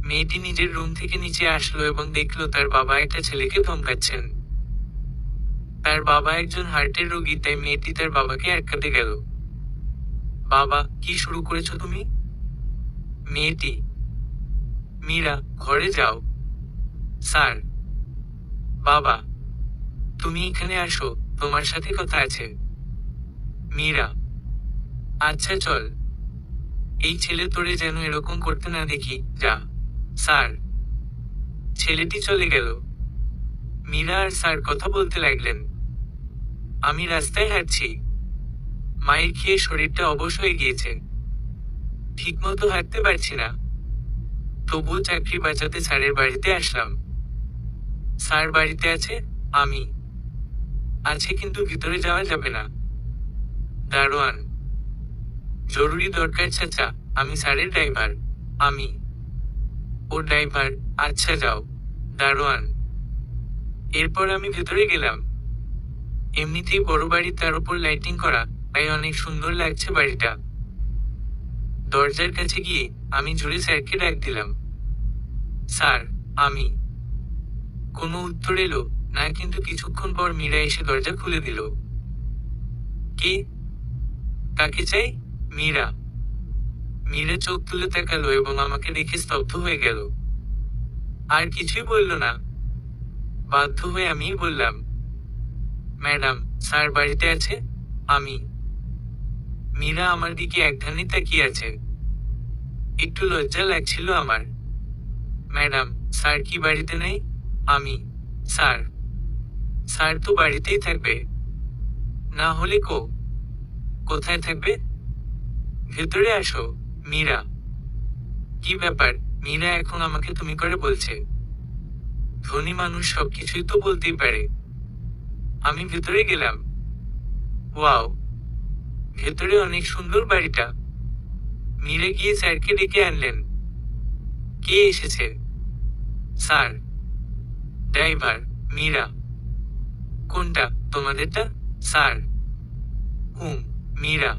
মেয়েটি নিজের রুম থেকে নিচে আসলো এবং দেখলো তার বাবা একটা ছেলেকে ধমকাচ্ছেন। তার বাবা একজন হার্টের রোগী, তাই মেয়েটি তার বাবাকে আটকাতে গেল। বাবা, কি শুরু করেছো তুমি? মেয়েটি। মীরা, ঘরে যাও। স্যার। বাবা, তুমি এখানে আসো, তোমার সাথে কথা আছে। মীরা। আচ্ছা চল। এই ছেলে তোরে যেন এরকম করতে না দেখি, যা। স্যার। ছেলেটি চলে গেল। মীরা আর স্যার কথা বলতে লাগলেন। আমি রাস্তায় হাঁটছি। মায়ের খেয়ে শরীরটা অবশ হয়ে গিয়েছে, ঠিকমতো হাঁটতে পারছি না। তবুও চাকরি বাঁচাতে স্যারের বাড়িতে আসলাম। স্যার বাড়িতে আছে? আমি। আছে, কিন্তু ভিতরে যাওয়া যাবে না। দারোয়ান। জরুরি দরকার চাচা, আমি স্যারের ড্রাইভার। আমি। ও ড্রাইভার, আচ্ছা যাও। দারোয়ান। এরপর আমি ভেতরে গেলাম। এমনিতেই বড় বাড়ি, তার উপর লাইটিং করা, তাই অনেক সুন্দর লাগছে বাড়িটা। দরজার কাছে গিয়ে আমি জোরে স্যারকে ডাক দিলাম, স্যার। আমি। কোনো উত্তর এলো না, কিন্তু কিছুক্ষণ পর মীরা এসে দরজা খুলে দিল। কে? কাকে চাই? মীরা। মীরা চোখ তুলে তাকালো এবং আমাকে দেখে স্তব্ধ হয়ে গেল। আর কিছুই বলল না। বাধ্য হয়ে আমি বললাম, ম্যাডাম, স্যার বাড়িতে আছে? আমি। মীরা আমার দিকে একধানে তাকিয়ে আছে। একটু লজ্জা লাগছিল আমার। ম্যাডাম, স্যার কি বাড়িতে নেই? আমি। স্যার। স্যার তো বাড়িতেই থাকবে। না হলে কোথায় থাকবে? ভেতরে আসো। মীরা। কি ব্যাপার? মীরা এখন আমাকে তুমি করে বলছে। ধনী মানুষ সবকিছুই তো বলতেই পারে। আমি ভেতরে গেলাম। ওয়াও, ভেতরে অনেক সুন্দর বাড়িটা। মীরা গিয়ে স্যারকে ডেকে আনলেন। কে এসেছে? স্যার। ড্রাইভার। মীরা। কোনটা, তোমাদেরটা? স্যার। হুম। মীরা।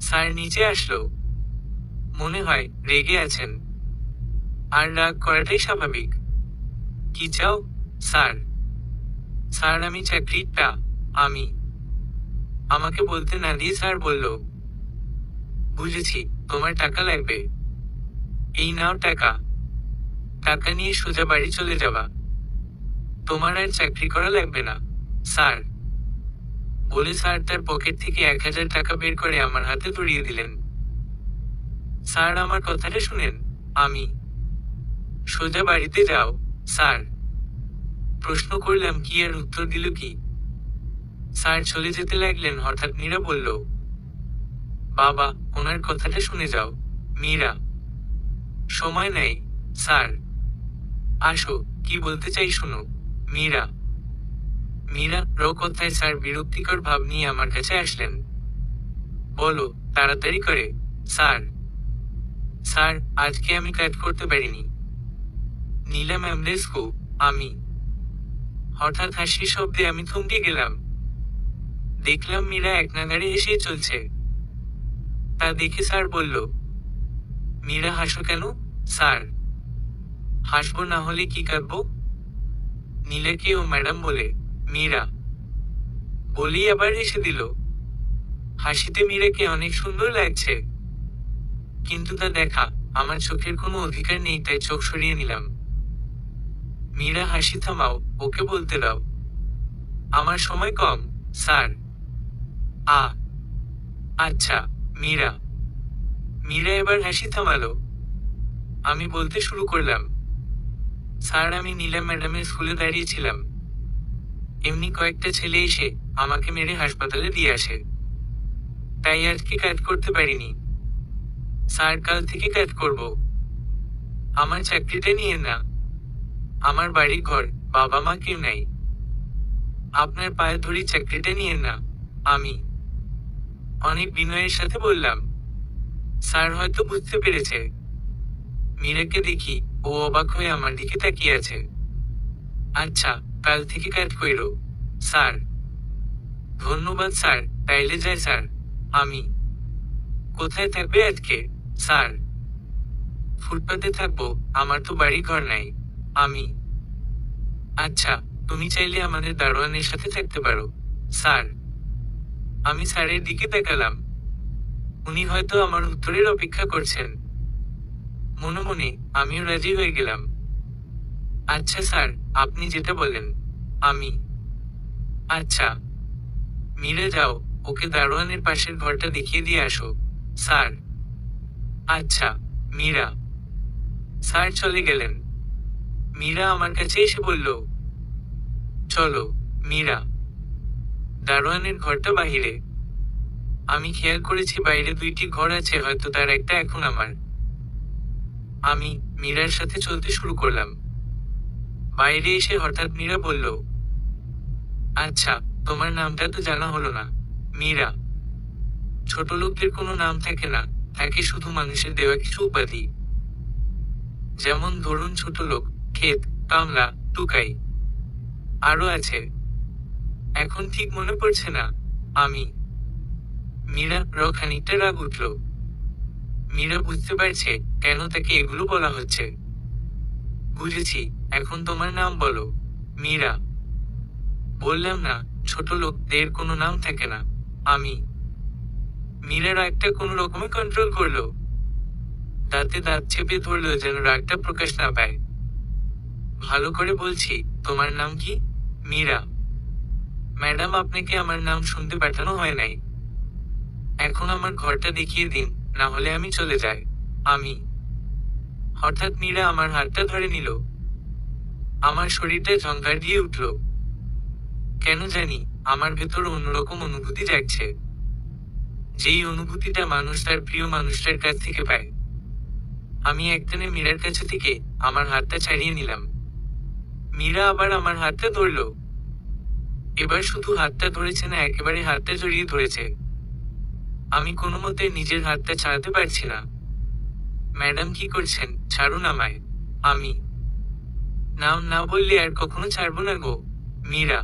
স্যার নিচে আসলো। মনে হয় রেগে আছেন। আর রাগ করাটাই স্বাভাবিক। কি চাও? স্যার। স্যার, আমি চাকরিটা। আমি। আমাকে বলতে না দিয়ে স্যার বলল, বুঝেছি, তোমার টাকা লাগবে। এই নাও টাকা। টাকা নিয়ে সোজা বাড়ি চলে যাবা। তোমার আর চাকরি করা লাগবে না। স্যার। বলে স্যার তার পকেট থেকে 1000 টাকা বের করে আমার হাতে ধরিয়ে দিলেন। স্যার আমার কথাটা শুনেন। আমি সোজা বাড়িতে যাও স্যার। প্রশ্ন করলাম কি আর উত্তর দিল কি? স্যার চলে যেতে লাগলেন। হঠাৎ মীরা বলল, বাবা, ওনার কথাটা শুনে যাও। মীরা, সময় নেই স্যার। আসো, কি বলতে চাই শোনো। মীরা মীরা কথায় স্যার বিরক্তিকর ভাব নিয়ে আমার কাছে আসলেন। বলো, তাড়াতাড়ি করে স্যার। স্যার, আজকে আমি কাজ করতে পারিনি। নিলাম অ্যাম্বুলেন্স কো। আমি হঠাৎ হাসির শব্দে আমি থমকে গেলাম। দেখলাম মীরা এক নাগাড়ে এসে চলছে। তা দেখে স্যার বলল, মীরা হাসো কেন স্যার? হাসবো না হলে কি কাঁদবো? নীলাকে ও ম্যাডাম বলে মীরা বলেই আবার হেসে দিল। হাসিতে মীরাকে অনেক সুন্দর লাগছে, কিন্তু তা দেখা আমার চোখের কোনো অধিকার নেই, তাই চোখ সরিয়ে নিলাম। মীরা, হাসি থামাও, ওকে বলতে দাও। আমার সময় কম স্যার। আচ্ছা। মীরা মীরা এবার হাসি থামালো। আমি বলতে শুরু করলাম, স্যার, আমি নীলা ম্যাডামের স্কুলে দাঁড়িয়েছিলাম। এমনি কয়েকটা ছেলে এসে আমাকে মেরে হাসপাতালে দিয়ে আসে। তাই আজকে কাজ করতে পারিনি। স্যার, কাল থেকে কাজ করব। আমার চাকরিটা নিয়ে না। আমার বাড়ি ঘর, বাবা মা কেউ নাই। আপনার পায়ে ধরি চাকরিটা নিয়ে না। আমি অনেক বিনয়ের সাথে বললাম। স্যার হয়তো বুঝতে পেরেছে। মীরাকে দেখি, ও অবাক হয়ে আমার দিকে তাকিয়ে আছে। আচ্ছা, কাল থেকে কাজ কইরো স্যার। ধন্যবাদ স্যার, তাইলে যাই স্যার। আমি কোথায় থাকবে আজকে স্যার? ফুটপাতে থাকবো, আমার তো বাড়ি ঘর নাই। আমি আচ্ছা, তুমি চাইলে আমাদের দারোয়ানের সাথে থাকতে পারো স্যার। আমি স্যারের দিকে তাকালাম। উনি হয়তো আমার উত্তরের অপেক্ষা করছেন। মনে মনে আমিও রাজি হয়ে গেলাম। আচ্ছা স্যার, আপনি যেটা বলেন। আমি আচ্ছা। মীরা, যাও, ওকে দারোয়ানের পাশের ঘরটা দেখিয়ে দিয়ে আসো স্যার। আচ্ছা। মীরা স্যার চলে গেলেন। মীরা আমার কাছে এসে বলল, চলো। মীরা দারোয়ানের ঘরটা বাহিরে। আমি খেয়াল করেছি বাইরে 2টি ঘর আছে, হয়তো তার একটা এখন আমার। আমি মীরার সাথে চলতে শুরু করলাম। বাইরে এসে হঠাৎ মীরা বলল, আচ্ছা, তোমার নামটা তো জানা হলো না। মীরা, ছোট লোকদের কোনো নাম থাকে না, থাকে শুধু মানুষের দেওয়া কিছু উপাধি। যেমন ধরুন ছোট লোক, ক্ষেত, কামলা, টুকাই। আরো আছে, এখন ঠিক মনে পড়ছে না। আমি মীরা খানিকটা রাগ উঠল। মীরা বুঝতে পারছে কেন তাকে এগুলো বলা হচ্ছে। বুঝেছি, এখন তোমার নাম বলো। মীরা বললাম না, ছোট লোকদের কোনো নাম থাকে না। আমি মীরা রাগটা কোনো রকমে কন্ট্রোল করলো। দাঁতে দাঁত চেপে ধরলো যেন রাগটা প্রকাশ না পায়। ভালো করে বলছি, তোমার নাম কি? মীরা, ম্যাডাম, আপনাকে আমার নাম শুনতে পাঠানো হয় নাই। এখন আমার ঘরটা দেখিয়ে দিন, না হলে আমি চলে যাই। আমি হঠাৎ মীরা আমার হাতটা ধরে নিল। আমার শরীরটা ঝংকার দিয়ে উঠল। কেন জানি আমার ভেতর অন্যরকম অনুভূতি জাগছে, যেই অনুভূতিটা মানুষ তার প্রিয় মানুষটার কাছ থেকে পায়। আমি একটানে মীরার কাছে থেকে আমার হাতটা ছাড়িয়ে নিলাম। মীরা আবার আমার হাতটা ধরল। এবার শুধু হাতটা ধরেছে না, একেবারে হাতটা জড়িয়ে ধরেছে। আমি কোনো মতে নিজের হাতটা ছাড়াতে পারছি না। ম্যাডাম, কি করছেন? ছাড়ুন আমায়। আমি নাম না বললে আর কখনো ছাড়বো না গো। মীরা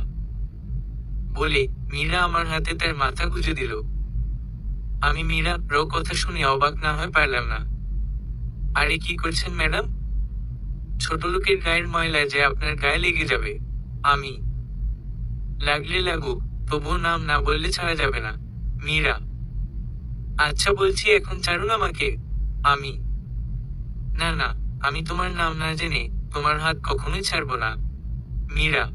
বলে মীরা আমার হাতে তার মাথা গুঁজে দিল। আমি মীরা কথা শুনে অবাক না হয়ে পারলাম না। আরে কি করছেন ম্যাডাম? ছোট লোকের গায়ের ময়লা যে আপনার গায়ে লেগে যাবে। আমি লাগলে লাগুক, তবুও নাম না বললে ছাড়া যাবে না। মীরা আচ্ছা বলছি, এখন ছাড়ুন আমাকে। আমি না না, আমি তোমার নাম না জেনে তোমার হাত কখনোই ছাড়বো না। মীরা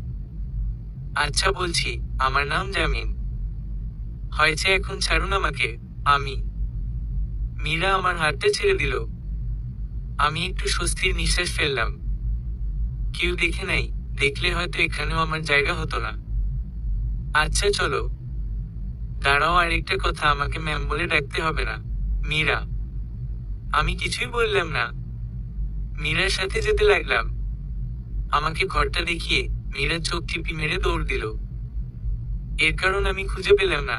আচ্ছা বলছি, আমার নাম জামিন। হয়েছে, এখন ছাড়ুন আমাকে। আমি। মীরা আমার হাতটা ছেড়ে দিল। আমি একটু স্বস্তির নিঃশ্বাস ফেললাম। কেউ দেখে নাই, দেখলে হয়তো এখানেও আমার জায়গা হতো না। আচ্ছা চলো। দাঁড়াও, আরেকটা কথা, আমাকে ম্যাম বলে ডাকতে হবে না। মীরা। আমি কিছুই বললাম না। মীরার সাথে যেতে লাগলাম। আমাকে ঘরটা দেখিয়ে মীরা চোখ টিপি মেরে দৌড় দিল। এর কারণ আমি খুঁজে পেলাম না।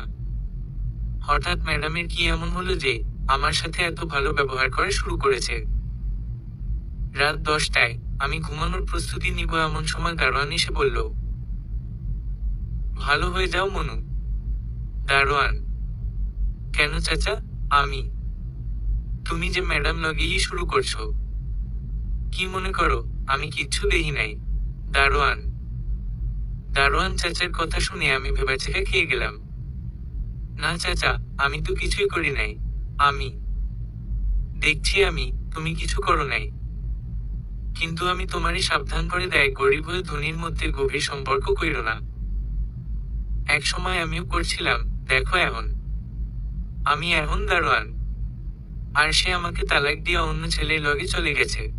হঠাৎ ম্যাডামের কি এমন হলো যে আমার সাথে এত ভালো ব্যবহার করা শুরু করেছে? রাত 10টায় আমি ঘুমানোর প্রস্তুতি নিব, এমন সময় দারোয়ান এসে বলল, ভালো হয়ে যাও মনু। দারোয়ান। কেন চাচা? আমি। তুমি যে ম্যাডাম লগেই শুরু করছো। কি মনে করো আমি কিচ্ছু দেখি নাই? দারোয়ান। দারোয়ান চাচার কথা শুনে আমি ভেবাচেকা খেয়ে গেলাম। না চাচা, আমি তো কিছুই করি নাই। আমি। দেখছি আমি তুমি কিছু করো নাই। কিন্তু আমি তোমারই সাবধান করে দেয়, গরিব হয়ে ধনীর মধ্যে গভীর সম্পর্ক কইরো না। এক সময় আমিও করছিলাম, দেখো এখন। আমি এখন দারোয়ান। আর সে আমাকে তালাক দিয়ে অন্য ছেলের লগে চলে গেছে।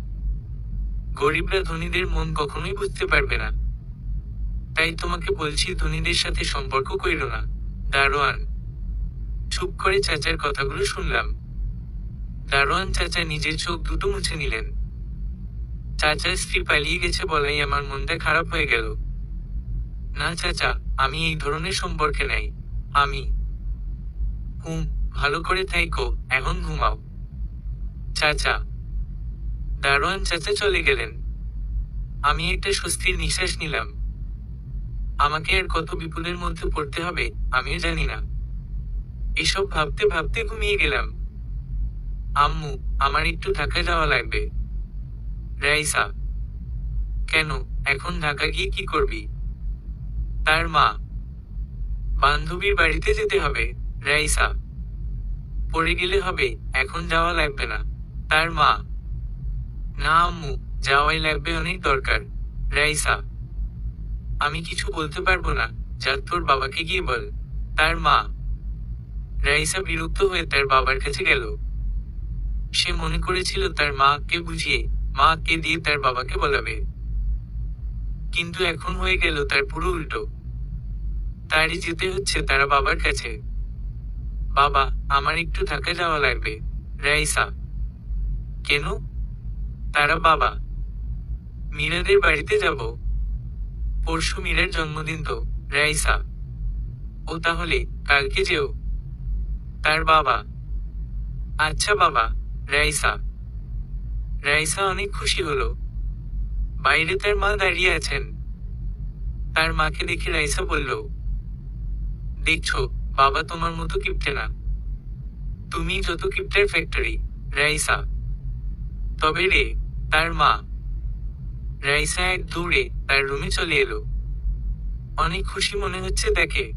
গরিবরা ধনীদের মন কখনোই বুঝতে পারবে না। তাই তোমাকে বলছি, ধনীদের সাথে সম্পর্ক কইরো না। দারোয়ান। চুপ করে চাচার কথাগুলো শুনলাম। দারোয়ান চাচা নিজের চোখ দুটো মুছে নিলেন। চাচার স্ত্রী পালিয়ে গেছে বলাই আমার মনটা খারাপ হয়ে গেল। না চাচা, আমি এই ধরনের সম্পর্কে নাই। আমি। হুম, ভালো করে থাইকো, এখন ঘুমাও। চাচা। দারোয়ান চাচা চলে গেলেন। আমি একটা স্বস্তির নিঃশ্বাস নিলাম। আমাকে আর কত বিপদের মধ্যে পড়তে হবে আমিও জানি না। এসব ভাবতে ভাবতে ঘুমিয়ে গেলাম। আম্মু, আমার একটু ঢাকা যাওয়া লাগবে। রাইসা। কেন, এখন ঢাকা গিয়ে কি করবি? তার মা। বান্ধবীর বাড়িতে যেতে হবে। রাইসা। পড়ে গেলে হবে, এখন যাওয়া লাগবে না। তার মা। না আম্মু, যাওয়াই লাগবে, অনেক দরকার। রাইসা। আমি কিছু বলতে পারবো না, যা তোর বাবাকে গিয়ে বল। তার মা। রাইসা বিরক্ত হয়ে তার বাবার কাছে গেল। সে মনে করেছিল তার মাকে বুঝিয়ে, মাকে দিয়ে তার বাবাকে বলাবে। কিন্তু এখন হয়ে গেল তার পুরো উল্টো। তারই যেতে হচ্ছে তারা বাবার কাছে। বাবা, আমার একটু ঢাকা যাওয়া লাগবে। রাইসা। কেন? তারা বাবা। মীরাদের বাড়িতে যাব। পরশু মীরার জন্মদিন তো। রাইসা। ও তাহলে কালকে যেও। তার বাবা। আচ্ছা বাবা। রাইসা। রাইসা অনেক খুশি হলো। বাইরে তার মা দাঁড়িয়ে আছেন। তার মাকে দেখে রাইসা বলল, দেখছো, বাবা তোমার মতো কিপটে না। তুমি যত কিপটের ফ্যাক্টরি। রাইসা। তবে রে। তার মা। রাইসা এক দৌড়ে তার রুমে চলে এলো। অনেক খুশি মনে হচ্ছে দেখে।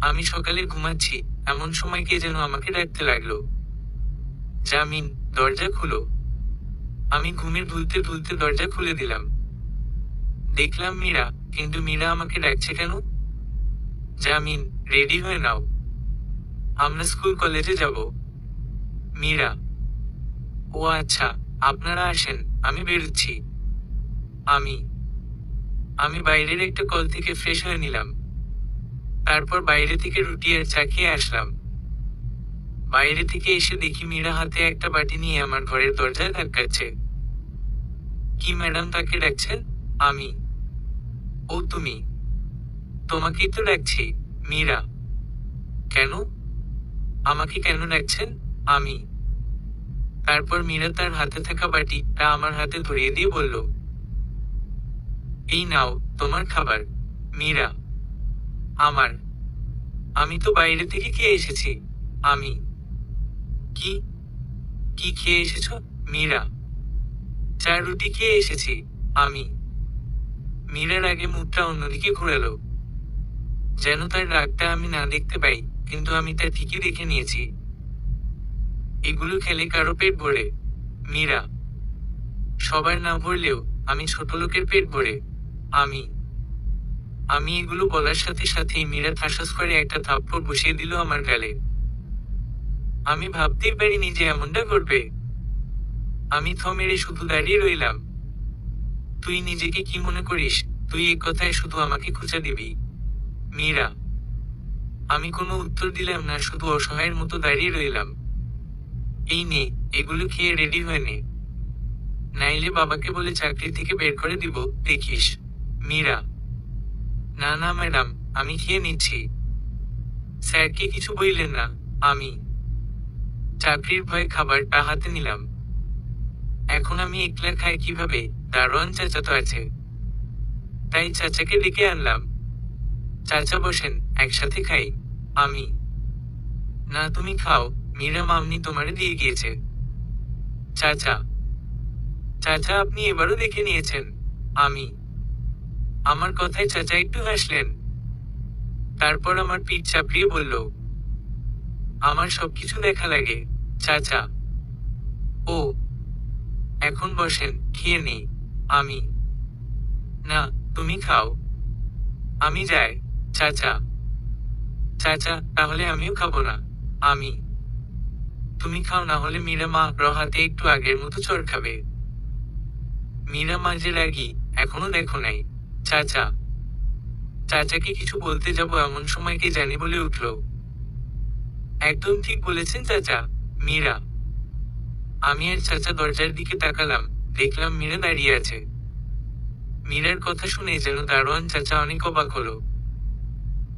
আমি সকালে ঘুমাচ্ছি, এমন সময় কে যেন আমাকে ডাকতে লাগলো, জামিন, দরজা খুলো। আমি ঘুমের ধুলতে ধুলতে দরজা খুলে দিলাম। দেখলাম মীরা, কিন্তু মীরা আমাকে ডাকছে কেন? জামিন, রেডি হয়ে নাও, আমরা স্কুল কলেজে যাব। মীরা। ও আচ্ছা, আপনারা আসেন, আমি বেরোচ্ছি। আমি। আমি বাইরের একটা কল থেকে ফ্রেশ হয়ে নিলাম। তারপর বাইরে থেকে রুটি আর চা খেয়ে আসলাম। বাইরে থেকে এসে দেখি মীরা হাতে একটা বাটি নিয়ে আমার ঘরের দরজায় ধাক্কাচ্ছে। কি ম্যাডাম, তাকে ডাকছেন? আমি। ও তুমি? তোমাকেই তো ডাকছি। মীরা। কেন? আমাকে কেন ডাকছেন? আমি। তারপর মীরা তার হাতে থাকা বাটিটা আমার হাতে ধরিয়ে দিয়ে বলল, এই নাও তোমার খাবার। মীরা। আমার? আমি তো বাইরে থেকে খেয়ে এসেছি। আমি। কি? কি খেয়ে এসেছ? মীরা। চা রুটি খেয়ে এসেছি। আমি। মীরার আগে মুখটা অন্যদিকে ঘুরালো, যেন তার রাগটা আমি না দেখতে পাই, কিন্তু আমি তা ঠিকই দেখে নিয়েছি। এগুলো খেলে কারো পেট ভরে? মীরা। সবার না ভরলেও আমি ছোট লোকের পেট ভরে। আমি। আমি এগুলো বলার সাথে সাথেই মীরা ঠাসাস করে একটা থাপ্পড় বসিয়ে দিল আমার গালে। আমি ভাবতেই পারিনি যে এমনটা করবে। আমি থ মেরে শুধু দাঁড়িয়ে রইলাম। তুই নিজেকে কি মনে করিস? তুই এই কথায় শুধু আমাকে খোঁচা দিবি? মীরা। আমি কোনো উত্তর দিলাম না, শুধু অসহায়ের মতো দাঁড়িয়ে রইলাম। এই নে, এগুলো খেয়ে রেডি হয়ে নে, নাইলে বাবাকে বলে চাকরি থেকে বের করে দিব, দেখিস। মীরা। না না ম্যাডাম, আমি খেয়ে নিচ্ছি। স্যারকে কিছু বললেন না? আমি চাকরির ভয়ে খাবারটা হাতে নিলাম। এখন আমি একলা খাই কিভাবে? দারোয়ান চাচা তো আছে, তাই চাচাকে ডেকে আনলাম। চাচা বসেন, একসাথে খাই। আমি। না তুমি খাও, মীরা মামনি তোমারে দিয়ে গিয়েছে। চাচা। চাচা আপনি এবারও দেখে নিয়েছেন? আমি। আমার কথায় চাচা একটু হাসলেন, তারপর আমার পিঠ চাপড়িয়ে বলল, আমার সবকিছু দেখা লাগে চাচা। ও, এখন বসেন, খেয়ে নেই। আমি। না, তুমি খাও। আমি যাই। চাচা। চাচা তাহলে আমিও খাবো না। আমি। তুমি খাও, না হলে মীরা মা হাতে একটু আগের মতো চড় খাবে। মীরা মা যে রাগী, এখনো দেখো নাই। চাচা। চাচাকে কিছু বলতে যাব এমন সময় কে জানি বলে উঠল, একদম ঠিক বলেছেন চাচা। মীরা। আমি আর চাচা দরজার দিকে তাকালাম, দেখলাম মীরা দাঁড়িয়ে আছে। মীরার কথা শুনে যেন দারোয়ান চাচা অনেক অবাক হলো।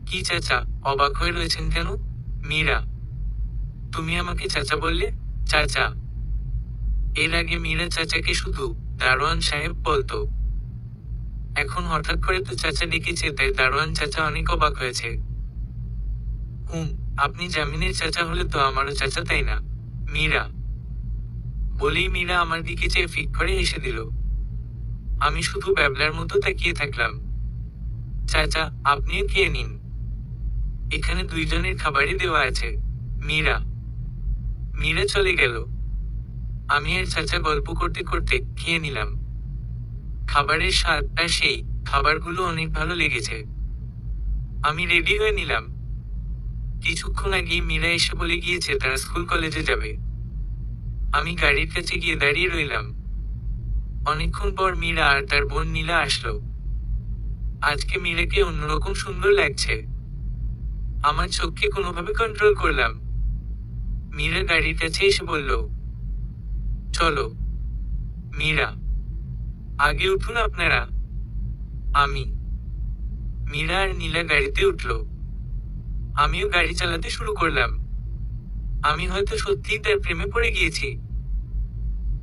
কি চাচা, অবাক হয়ে রয়েছেন কেন? মীরা। তুমি আমাকে চাচা বললে? চাচা। এর আগে মীরা চাচাকে শুধু দারোয়ান সাহেব বলতো, এখন হঠাৎ করে তো চাচা ডেকেছে, তাই দারোয়ান চাচা অনেক অবাক হয়েছে। আপনি জামিনের চাচা হলে তো আমারও চাচা, তাই না? মীরা। বলেই মীরা আমার দিকে চেয়ে ফিক করে হেসে দিল। আমি শুধু ব্যাবলার মতো তাকিয়ে থাকলাম। চাচা আপনিও খেয়ে নিন, এখানে দুইজনের খাবারই দেওয়া আছে। মীরা। মীরা চলে গেল। আমি আর চাচা গল্প করতে করতে খেয়ে নিলাম। খাবারের স্বাদটা সেই, খাবারগুলো অনেক ভালো লেগেছে। আমি রেডি হয়ে নিলাম। কিছুক্ষণ আগেই মীরা এসে বলে গিয়েছে তারা স্কুল কলেজে যাবে। আমি গাড়ির কাছে গিয়ে দাঁড়িয়ে রইলাম। অনেকক্ষণ পর মীরা আর তার বোন নীলা আসলো। আজকে মীরাকে অন্যরকম সুন্দর লাগছে। আমার চোখকে কোনোভাবে কন্ট্রোল করলাম। মীরা গাড়ির কাছে এসে বলল, চলো। মীরা। আগে উঠুন আপনারা। আমি। মীরা আর নীলা গাড়িতে উঠল। আমিও গাড়ি চালাতে শুরু করলাম। আমি হয়তো সত্যিই তার প্রেমে পড়ে গিয়েছি।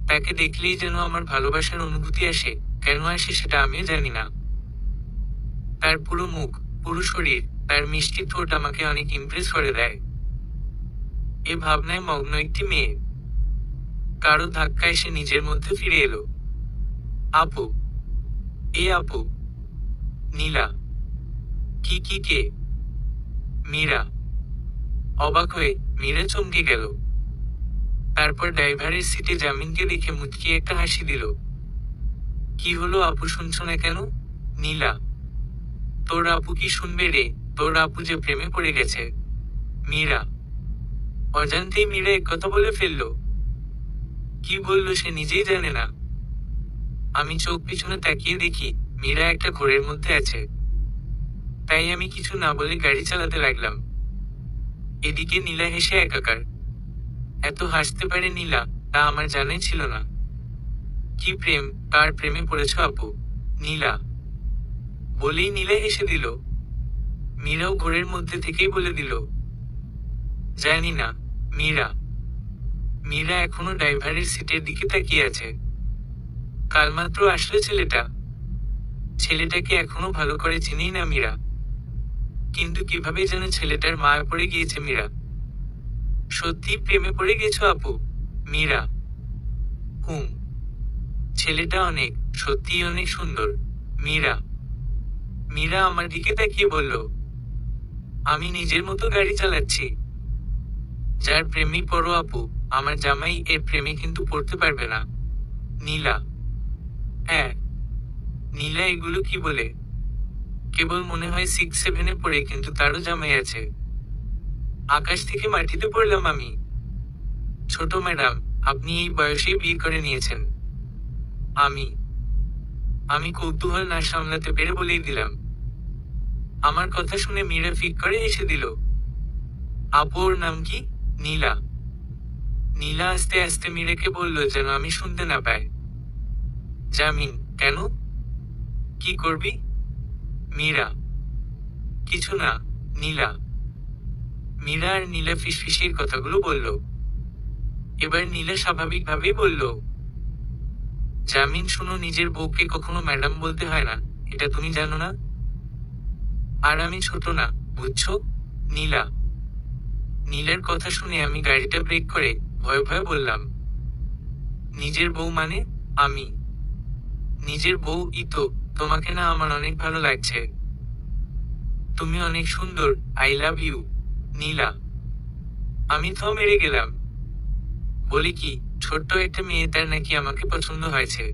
তাকে দেখলেই যেন আমার ভালোবাসার অনুভূতি আসে, কেন আসে সেটা আমিও জানি না। তার পুরো মুখ, পুরো শরীর, তার মিষ্টি ঠোঁট আমাকে অনেক ইমপ্রেস করে দেয়। এ ভাবনায় মগ্ন একটি মেয়ে কারো ধাক্কায় সে নিজের মধ্যে ফিরে এলো। আপু। এ আপু। নীলা। কি কি কে? মীরা। অবাক হয়ে মীরা চমকে গেল। তারপর ড্রাইভারের সিটে জামিনকে দেখে মুচকি একটা হাসি দিল। কি হলো আপু, শুনছো না কেন? নীলা। তোর আপু কি শুনবে রে, তোর আপু যে প্রেমে পড়ে গেছে। মীরা। অজান্তেই মীরা এক কথা বলে ফেলল। কি বলল সে নিজেই জানে না। আমি চোখ পিছনে তাকিয়ে দেখি মীরা একটা ঘোরের মধ্যে আছে। তাই আমি কিছু না বলে গাড়ি চালাতে লাগলাম। এদিকে নীলা হেসে একাকার। এত হাসতে পারে নীলা, তা আমার জানাই ছিল না। কি প্রেম, কার প্রেমে পড়েছ আপু? নীলা। বলেই নীলা হেসে দিল। মীরাও ঘোরের মধ্যে থেকেই বলে দিল, জানি না। মীরা। মীরা এখনো ড্রাইভারের সিটের দিকে তাকিয়ে আছে। কালমাত্র আসলে ছেলেটা। ছেলেটাকে এখনো ভালো করে চিনি না মীরা, কিন্তু কিভাবে যেন ছেলেটার মায়া পড়ে গিয়েছে মীরা। সত্যি প্রেমে পড়ে গেছো আপু? মীরা। ছেলেটা অনেক, সত্যিই অনেক সুন্দর। মীরা। মীরা আমার দিকে তাকিয়ে বলল, আমি নিজের মতো গাড়ি চালাচ্ছি। যার প্রেমেই পড়ো আপু, আমার জামাই এর প্রেমে কিন্তু পড়তে পারবে না। নীলা। হ্যাঁ। নীলা এগুলো কি বলে? কেবল মনে হয় 6-7-এ পড়ে, কিন্তু তারও জামাই আছে। আকাশ থেকে মাটিতে পড়লাম আমি। ছোট ম্যাডাম, আপনি এই বয়সেই বিয়ে করে নিয়েছেন। আমি আমি কৌতূহল না সামলাতে পেরে বলেই দিলাম। আমার কথা শুনে মীরা ফিক করে এসে দিল। আপু, ওর নাম কি? নীলা। নীলা আস্তে আস্তে মীরাকে বলল, যেন আমি শুনতে না পাই। জামিন? কেন? কি করবি? মীরা: কিছু না। নীলা। মীরা আর নীলা ফিসফিসির কথাগুলো বলল। এবার নীলা স্বাভাবিকভাবেই বলল, জামিন, শুনো, নিজের বউকে কখনো ম্যাডাম বলতে হয় না, এটা তুমি জানো না? আর আমি ছোট না, বুঝছো? নীলা। নীলার কথা শুনে আমি গাড়িটা ব্রেক করে ভয়ে ভয়ে বললাম, নিজের বউ মানে? আমি নিজের বউ ই তো। তোমাকে না আমার অনেক ভালো লাগছে। তুমি অনেক সুন্দর। I love you. নীলা। আমি তো মেরে গেলাম। বলি কি, ছোট্ট একটা মেয়ে, তার নাকি আমাকে পছন্দ হয়েছে।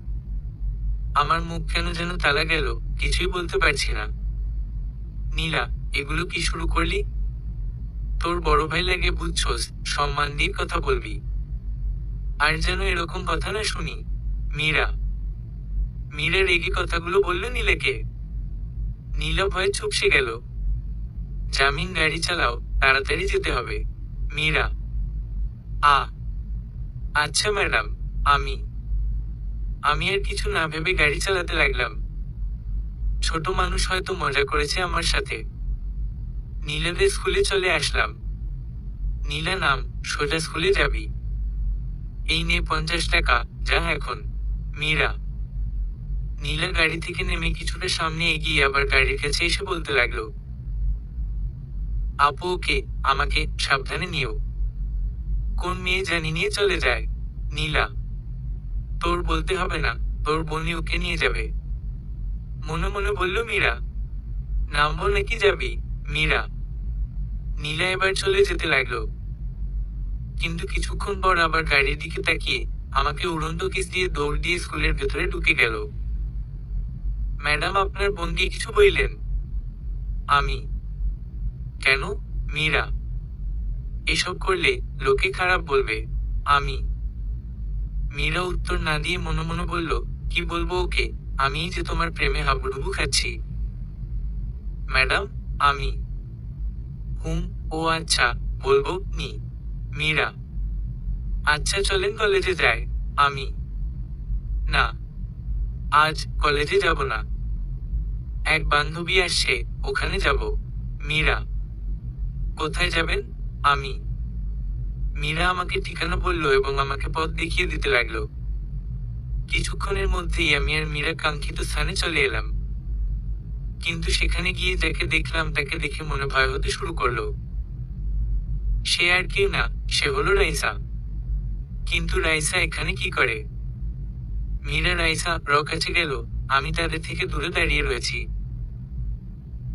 আমার মুখ কেন যেন তালা গেল, কিছুই বলতে পারছি না। নীলা: এগুলো কি শুরু করলি? তোর বড় ভাই লাগে, বুঝছোস, সম্মান দিয়ে কথা বলবি। আর যেন এরকম কথা না শুনি। মীরা। মীরা রেগে কথাগুলো বলল নীলাকে। নীলা ভয়ে চুপসে গেল। জামিন, গাড়ি চালাও, তাড়াতাড়ি যেতে হবে। মীরা: আ আচ্ছা ম্যাডাম। আমি আমি আর কিছু না ভেবে গাড়ি চালাতে লাগলাম। ছোট মানুষ হয়তো মজা করেছে আমার সাথে। নীলাদের স্কুলে চলে আসলাম। নীলা নাম, সোজা স্কুলে যাবি। এই নে 50 টাকা, যা এখন। মীরা। নীলা গাড়ি থেকে নেমে কিছুটা সামনে এগিয়ে আবার গাড়ির কাছে এসে বলতে লাগলো, আপু, ওকে, আমাকে সাবধানে নিও। কোন মেয়ে জানি নিয়ে চলে যায়। নীলা: তোর বলতে হবে না, তোর বোনই ওকে নিয়ে যাবে। মনে মনে বলল মীরা। নামবো নাকি যাবি? মীরা। নীলা এবার চলে যেতে লাগলো, কিন্তু কিছুক্ষণ পর আবার গাড়ির দিকে তাকিয়ে আমাকে উড়ন্ত কিস দিয়ে দৌড় দিয়ে স্কুলের ভেতরে ঢুকে গেল। ম্যাডাম, আপনার বোন দিয়ে কিছু বললেন? আমি: কেন? মীরা: এসব করলে লোকে খারাপ বলবে। আমি। মীরা উত্তর না দিয়ে মনে মনে বলল, কি বলবো ওকে, আমিই যে তোমার প্রেমে হাবুডুবু খাচ্ছি। ম্যাডাম? আমি: হুম। ও আচ্ছা, বলবো নি। মীরা: আচ্ছা, চলেন কলেজে যাই। আমি: না, আজ কলেজে যাব না। এক বান্ধবী আসছে, ওখানে যাব। মীরা: কোথায় যাবেন? আমি। মীরা আমাকে ঠিকানা বলল এবং আমাকে পথ দেখিয়ে দিতে লাগলো। কিছুক্ষণের মধ্যেই আমি আর মীরা কাঙ্ক্ষিত স্থানে চলে এলাম। কিন্তু সেখানে গিয়ে যাকে দেখলাম তাকে দেখে মনে ভয় হতে শুরু করলো। সে আর কেউ না, সে হলো রাইসা। কিন্তু রাইসা এখানে কি করে? মীরা রাইসা র কাছে গেল, আমি তাদের থেকে দূরে দাঁড়িয়ে রয়েছি।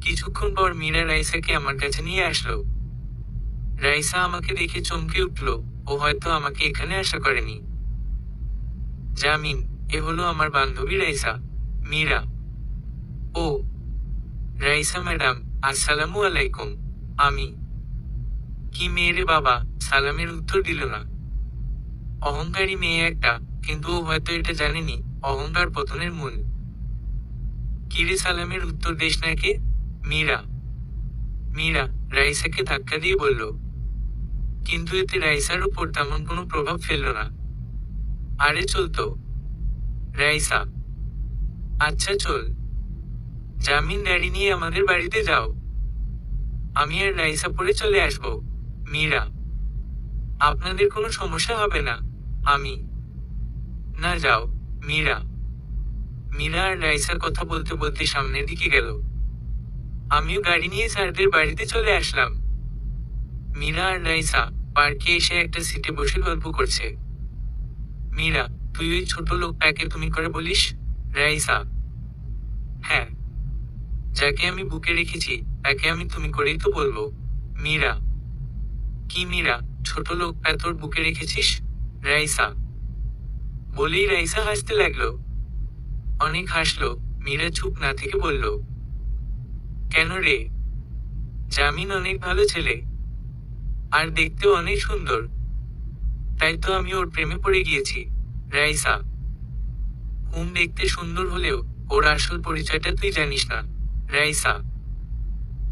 কিছুক্ষণ পর মীরা রাইসাকে আমার কাছে নিয়ে আসলো। রাইসা আমাকে দেখে চমকে উঠল, ও হয়তো আমাকে এখানে আশা করেনি। জামিন, এ হলো আমার বান্ধবী রাইসা। মীরা: ও, রাইসা ম্যাডাম, আসসালামু আলাইকুম। আমি: কি মেয়ে রে বাবা, সালামের উত্তর দিল না। অহংকারী মেয়ে একটা, কিন্তু ও হয়তো এটা জানেনি অহংকার পতনের মূল। কিরে, সালামের উত্তর দেশ নাকে? মীরা। মীরা রাইসাকে ধাক্কা দিয়ে বলল, কিন্তু এতে রাইসার উপর তেমন কোনো প্রভাব ফেলল না। আরে চলতো। রাইসা: আচ্ছা চল। জামিন, গাড়ি নিয়ে আমাদের বাড়িতে যাও। আমি আর রাইসা পরে চলে আসব। মীরা: আপনাদের কোনো সমস্যা হবে না। আমি: না, যাও। মীরা। মীরা আর রাইসার কথা বলতে বলতে সামনের দিকে গেল। আমিও গাড়ি নিয়ে স্যারদের বাড়িতে চলে আসলাম। মীরা আর রাইসা পার্কে এসে একটা সিটে বসে গল্প করছে। মীরা: তুই ওই ছোট লোকটাকে তুমি করে বলিস? রাইসা: হ্যাঁ, যাকে আমি বুকে রেখেছি তাকে আমি তুমি করেই তো বলবো। মীরা: কি মীরা, ছোট লোকটা তোর বুকে রেখেছিস? রাইসা। বলেই রাইসা হাসতে লাগলো। অনেক হাসলো। মীরা চুপ না থেকে বলল, কেন রে? জামিন অনেক ভালো ছেলে, আর দেখতেও অনেক সুন্দর, তাই তো আমি ওর প্রেমে পড়ে গিয়েছি। রাইসা, দেখতে সুন্দর হলেও ওর আসল পরিচয়টা তুই জানিস না। রাইসা,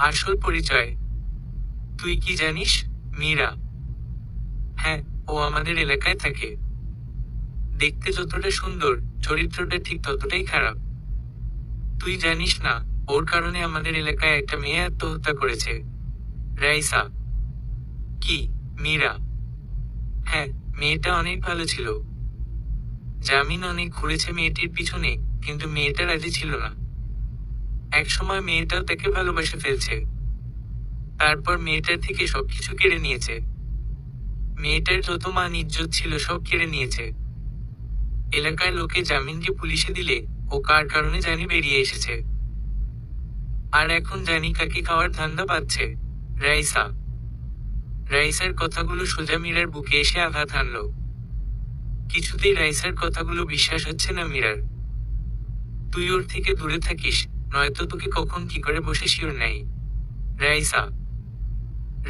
আসল পরিচয় তুই কি জানিস? মীরা, হ্যাঁ, ও আমাদের এলাকায় থাকে। দেখতে যতটা সুন্দর, চরিত্রটা ঠিক ততটাই খারাপ। তুই জানিস না, ওর কারণে আমাদের এলাকায় একটা মেয়ে আত্মহত্যা করেছে। রাইসা, কি? মীরা, হ্যাঁ, মেয়েটা অনেক ভালো ছিল। জামিন অনেক ঘুরেছে মেয়েটির পিছনে, কিন্তু মেয়েটা রাজি ছিল না। একসময় মেয়েটাও তাকে ভালোবাসে ফেলছে, তারপর মেয়েটার থেকে সবকিছু কেড়ে নিয়েছে। মেয়েটার যত মান ইজ্জত ছিল সব কেড়ে নিয়েছে। এলাকার লোকে জামিনকে পুলিশে দিলে ও কার কারণে জানি বেরিয়ে এসেছে। আর এখন জানি কাকে খাওয়ার ধান্দা পাচ্ছে। রাইসা, রাইসার কথাগুলো সোজা মীরার বুকে এসে আঘাত হানল। কিছুতেই রাইসার কথাগুলো বিশ্বাস হচ্ছে না মীরার। তুই ওর থেকে দূরে থাকিস, নয়তো তোকে কখন কি করে বসে শিওর নাই। রাইসা,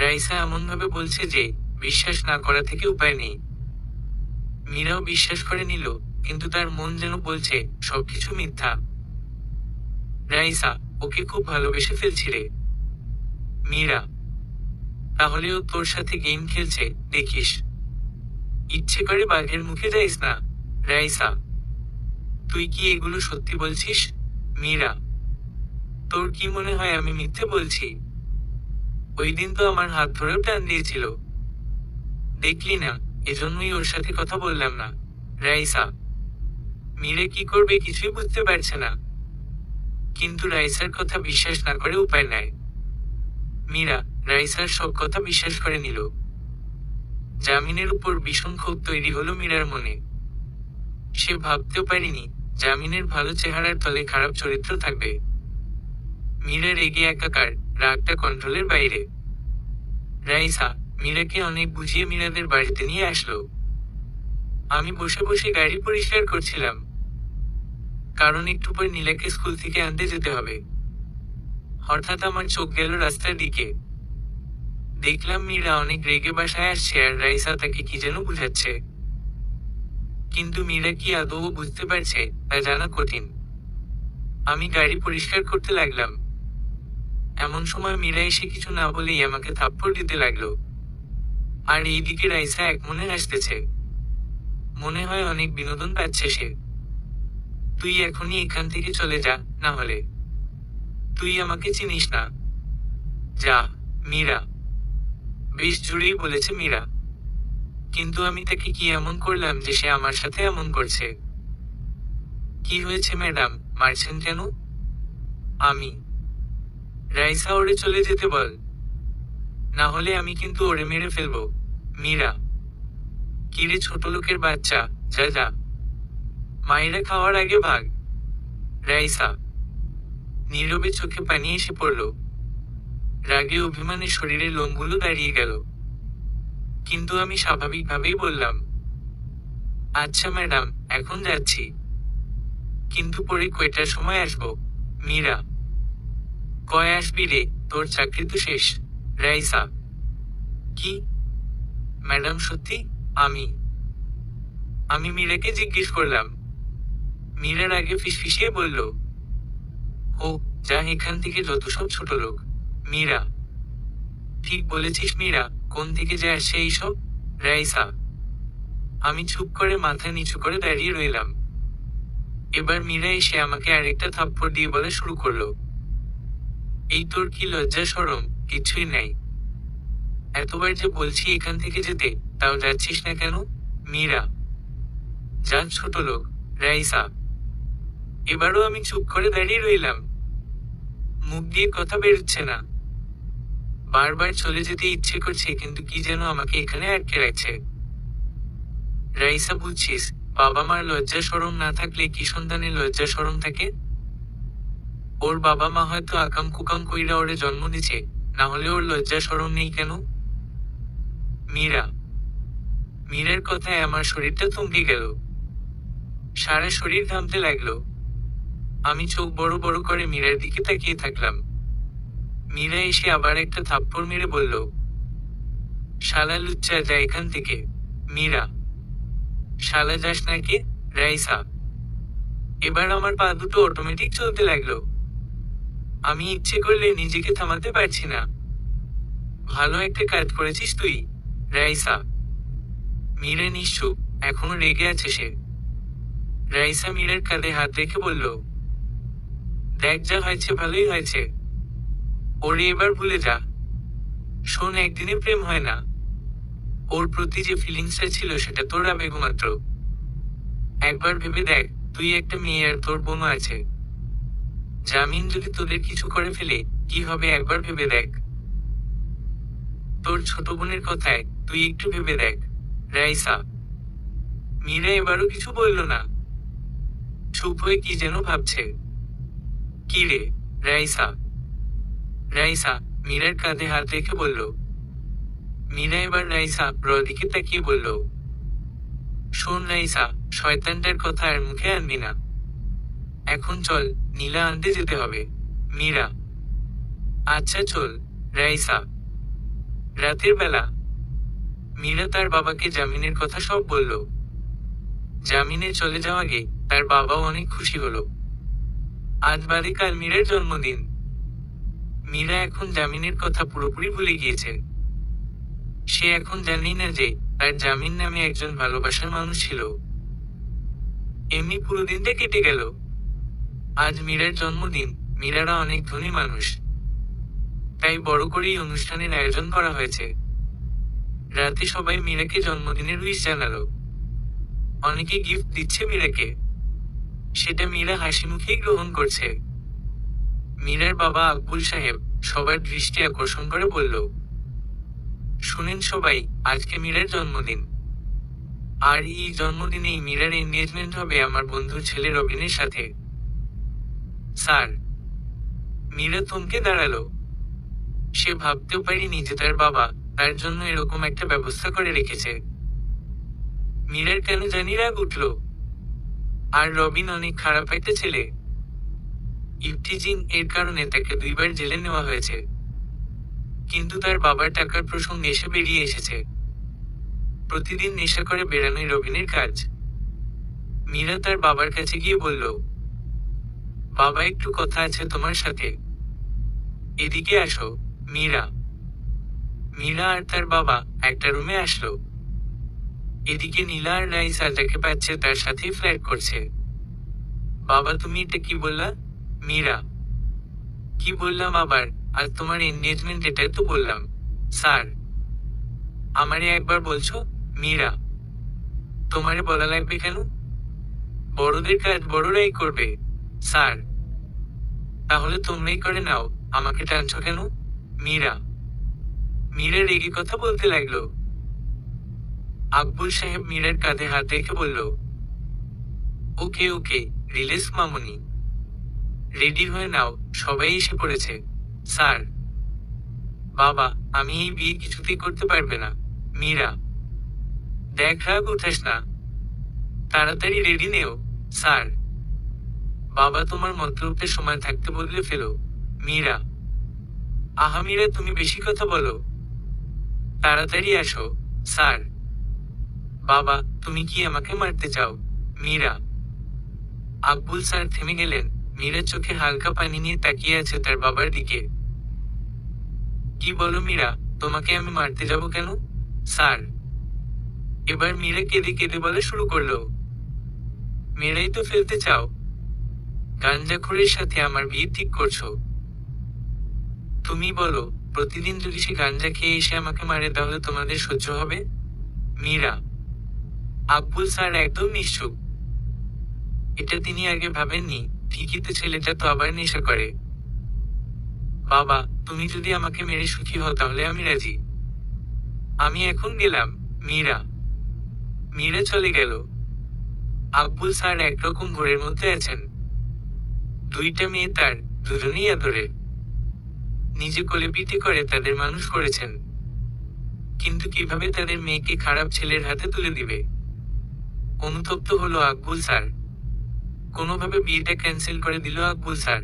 রাইসা এমনভাবে বলছে যে বিশ্বাস না করা থেকে উপায় নেই। মীরাও বিশ্বাস করে নিল, কিন্তু তার মন যেন বলছে সবকিছু মিথ্যা। রাইসা, ওকে খুব ভালোবেসে ফেলছি রে। মীরা, তাহলে ও তোর সাথে গেম খেলছে, দেখিস। ইচ্ছে করে বাঘের মুখে যাইস না। রাইসা, তুই কি এগুলো সত্যি বলছিস? মীরা, তোর কি মনে হয় আমি মিথ্যে বলছি? ওই দিন তো আমার হাত ধরেও টান দিয়েছিল, দেখলি না? এজন্যই ওর সাথে কথা বললাম না। রাইসা, মীরা কি করবে কিছুই বুঝতে পারছে না, কিন্তু রাইসার কথা বিশ্বাস না করে উপায় নাই। মীরা রাইসার সব কথা বিশ্বাস করে নিল। জামিনের উপর ভীষণ ক্ষোভ তৈরি হলো মীরার মনে। সে ভাবতেও পারেনি জামিনের ভালো চেহারার তলে খারাপ চরিত্র থাকবে। মীরা রেগে একাকার, রাগটা কন্ট্রোলের বাইরে। রাইসা মীরাকে অনেক বুঝিয়ে মীরাদের বাড়িতে নিয়ে আসলো। আমি বসে বসে গাড়ি পরিষ্কার করছিলাম, কারণ একটু পর নীলাকে স্কুল থেকে আনতে যেতে হবে। হঠাৎ আমার চোখ গেল রাস্তার দিকে। দেখলাম মীরা অনেক রেগে বাসায় আসছে আর রাইসা তাকে কি যেন বুঝাচ্ছে। কিন্তু মীরা কি আদৌ বুঝতে পারছে তা জানা কঠিন। আমি গাড়ি পরিষ্কার করতে লাগলাম। এমন সময় মীরা এসে কিছু না বলেই আমাকে থাপ্পড় দিতে লাগলো। আর এইদিকে রাইসা এক মনে হাসতেছে। মনে হয় অনেক বিনোদন পাচ্ছে সে। তুই এখনই এখান থেকে চলে যা, না হলে। তুই আমাকে চিনিস না। যা। মীরা, বেশ জোরেই বলেছে মীরা। কিন্তু আমি তাকে কি এমন করলাম যে সে আমার সাথে এমন করছে? কি হয়েছে ম্যাডাম, মারছেন কেন? আমি। রাইসা ওরে চলে যেতে বল, না হলে আমি কিন্তু ওরে মেরে ফেলবো। মীরা, কিরে ছোট লোকের বাচ্চা, যা যা, মায়েরা খাওয়ার আগে ভাগ। রাইসা, নীরবে চোখে পানি এসে পড়ল। রাগে অভিমানে শরীরের লোমগুলো দাঁড়িয়ে গেল। কিন্তু আমি স্বাভাবিকভাবেই বললাম, আচ্ছা ম্যাডাম, এখন যাচ্ছি। কিন্তু পরে কয়টার সময় আসবো? মীরা, কয় আসবি রে, তোর চাকরি তো শেষ। রাইসা, কি? ম্যাডাম সত্যি? আমি আমি মীরাকে জিজ্ঞেস করলাম। মীরার আগে ফিসফিসিয়ে বলল, ও যা এখান থেকে, যত সব ছোট লোক। মীরা, ঠিক বলেছিস মীরা, কোন থেকে যে আসছে এইসব? রাইসা, আমি চুপ করে মাথা নিচু করে দাঁড়িয়ে রইলাম। এবার মীরা এসে আমাকে আরেকটা থাপ্পড় দিয়ে বলা শুরু করলো, এই তোর কি লজ্জা শরম কিছুই নাই? এতবার যে বলছি এখান থেকে যেতে, তাও যাচ্ছিস না কেন? মীরা, যা ছোট লোক। রাইসা, এবারও আমি চুপ করে দাঁড়িয়ে রইলাম। মুখ দিয়ে কথা বেরোচ্ছে না। বারবার চলে যেতে ইচ্ছে করছে, কিন্তু কি যেন আমাকে এখানে আটকে রাখছে। রাইসা, বুঝছিস, বাবা মার লজ্জা শরম না থাকলে কি সন্তানের লজ্জা শরম থাকে? ওর বাবা মা হয়তো আকাম কুকাম কইরা ওরে জন্ম দিছে, না হলে ওর লজ্জা শরম নেই কেন? মীরা, মীরার কথায় আমার শরীরটা থমকে গেল। সারা শরীর ঘামতে লাগলো। আমি চোখ বড় বড় করে মীরার দিকে তাকিয়ে থাকলাম। মীরা এসে আবার একটা থাপ্পড় মেরে বলল, শালা লুচ্চা, যা এখান থেকে। মীরা, শালা যাস না কে? রাইসা। এবার আমার পা দুটো অটোমেটিক চলতে লাগলো। আমি ইচ্ছে করলে নিজেকে থামাতে পারছি না। ভালো একটা কাজ করেছিস তুই, রাইসা। মীরা নিশ্চুপ, এখনো রেগে আছে সে। রাইসা মীরার কাঁধে হাত রেখে বলল, দেখ, যা হয়েছে ভালোই হয়েছে। ওরে এবার ভুলে যা। শোন, একদিনে প্রেম হয় না। ওর প্রতি যে ফিলিংসটা ছিল সেটা তোর আবেগ মাত্র। একবার ভেবে দেখ, তুই একটা মেয়ে আর তোর বোনও আছে। জামিন যদি তোদের কিছু করে ফেলে কি হবে একবার ভেবে দেখ। তোর ছোট বোনের কথায় তুই একটু ভেবে দেখ, রাইসা। মীরা এবারও কিছু বলল না, চুপ হয়ে কি যেন ভাবছে। কি রে, রাইসা? রাইসা মীরার কাঁধে হাত রেখে বলল। মীরা এবার রাইসা দিকে তাকিয়ে বলল, শোন রাইসা, শয়তানটার কথা আর মুখে আনবি না। এখন চল, নীলা আনতে যেতে হবে। মীরা, আচ্ছা চল। রাইসা। রাতের বেলা মীরা তার বাবাকে জামিনের কথা সব বলল। জামিনে চলে যাওয়া আগে তার বাবাও অনেক খুশি হলো। আজ বাদে কাল মীরার জন্মদিন। মীরা এখন জামিনের কথা পুরোপুরি ভুলে গিয়েছে। সে এখন জানেই না যে তার জামিন নামে একজন ভালোবাসার মানুষ ছিল। এমনি পুরো দিনটা কেটে গেল। আজ মীরার জন্মদিন। মীরারা অনেক ধনী মানুষ, তাই বড় করেই অনুষ্ঠানের আয়োজন করা হয়েছে। রাতে সবাই মীরাকে জন্মদিনের উইশ জানালো। অনেকে গিফট দিচ্ছে মীরাকে। সেটা মীরা হাসি মুখেই গ্রহণ করছে। মীরার বাবা আকবুল সাহেব সবার দৃষ্টি আকর্ষণ করে বলল, শুনেন সবাই, আজকে মীরার জন্মদিন। আর এই জন্মদিনেই মীরার এনগেজমেন্ট হবে আমার বন্ধুর ছেলে রবিনের সাথে। স্যার। মীরা থমকে দাঁড়ালো। সে ভাবতেও পারেনি যে তার বাবা তার জন্য এরকম একটা ব্যবস্থা করে রেখেছে। মীরার কেন জানি রাগ উঠল। আর রবিন অনেক খারাপ একটা ছেলে। ইফটিজিং এর কারণে তাকে 2বার জেলে নেওয়া হয়েছে। কিন্তু তার বাবার টাকার প্রসঙ্গে এসে বেরিয়ে এসেছে। প্রতিদিন নেশা করে বেড়ানোই রবিনের কাজ। মীরা তার বাবার কাছে গিয়ে বলল, বাবা, একটু কথা আছে তোমার সাথে। এদিকে আসো। মীরা। মীরা আর তার বাবা একটা রুমে আসলো। এদিকে নীলা আর রাইসা যাকে পাচ্ছে তার সাথেই ফ্ল্যাট করছে। বাবা, তুমি এটা কি বললা? মীরা। কি বললাম আবার? আর তোমার এনগেজমেন্ট, এটাই তো বললাম। স্যার। আমারে একবার বলছো? মীরা। তোমারে বলা লাগবে কেন? বড়দের কাজ বড়রাই করবে। স্যার। তাহলে তোমরাই করে নাও, আমাকে টানছো কেন? মীরা। মীরা রেগে কথা বলতে লাগলো। আকবুল সাহেব মীরার কাঁধে হাত রেখে বলল, ওকে ওকে, রিলেক্স মামুনি। রেডি হয়ে নাও, সবাই এসে পড়েছে। স্যার। বাবা, আমি এই বিয়ে কিছুতেই করতে পারবে না। মীরা। দেখ, রাগ উঠাস না, তাড়াতাড়ি রেডি নেও। স্যার। বাবা, তোমার মতলবের সময় থাকতে বদলে ফেলো। মীরা। আহা মীরা, তুমি বেশি কথা বলো। তাড়াতাড়ি আসো। স্যার। বাবা, তুমি কি আমাকে মারতে চাও? মীরা। আকবুল স্যার থেমে গেলেন। মীরা চোখে হালকা পানি নিয়ে তাকিয়ে আছে তার বাবার দিকে। কি বলো মীরা, তোমাকে আমি মারতে যাব কেন? স্যার। এবার মীরা কেঁদে কেঁদে বলা শুরু করলো, মেয়েরাই তো ফেলতে চাও। গাঞ্জাখোরের সাথে আমার বিয়ে ঠিক করছো। তুমি বলো, প্রতিদিন যদি সে গাঞ্জা খেয়ে এসে আমাকে মারে তাহলে তোমাদের সহ্য হবে? মীরা। আকবুল স্যার একদম নিশ্চুপ। এটা তিনি আগে ভাবেননি। ঠিকই তো, ছেলেটা তো আবার নেশা করে। বাবা, তুমি যদি আমাকে মেরে সুখী হও তাহলে আমি রাজি। আমি এখন গেলাম। মীরা। মীরা চলে গেল। আকবুল স্যার একরকম ঘোরের মধ্যে আছেন। 2টা মেয়ে তার, দুজনেই আদরের। নিজে কোলে পিঠে করে তাদের মানুষ করেছেন। কিন্তু কিভাবে তাদের মেয়েকে খারাপ ছেলের হাতে তুলে দিবে? অনুতপ্ত হলো আকবুল স্যার। কোনোভাবে বিয়েটা ক্যান্সেল করে দিল আকবুল স্যার।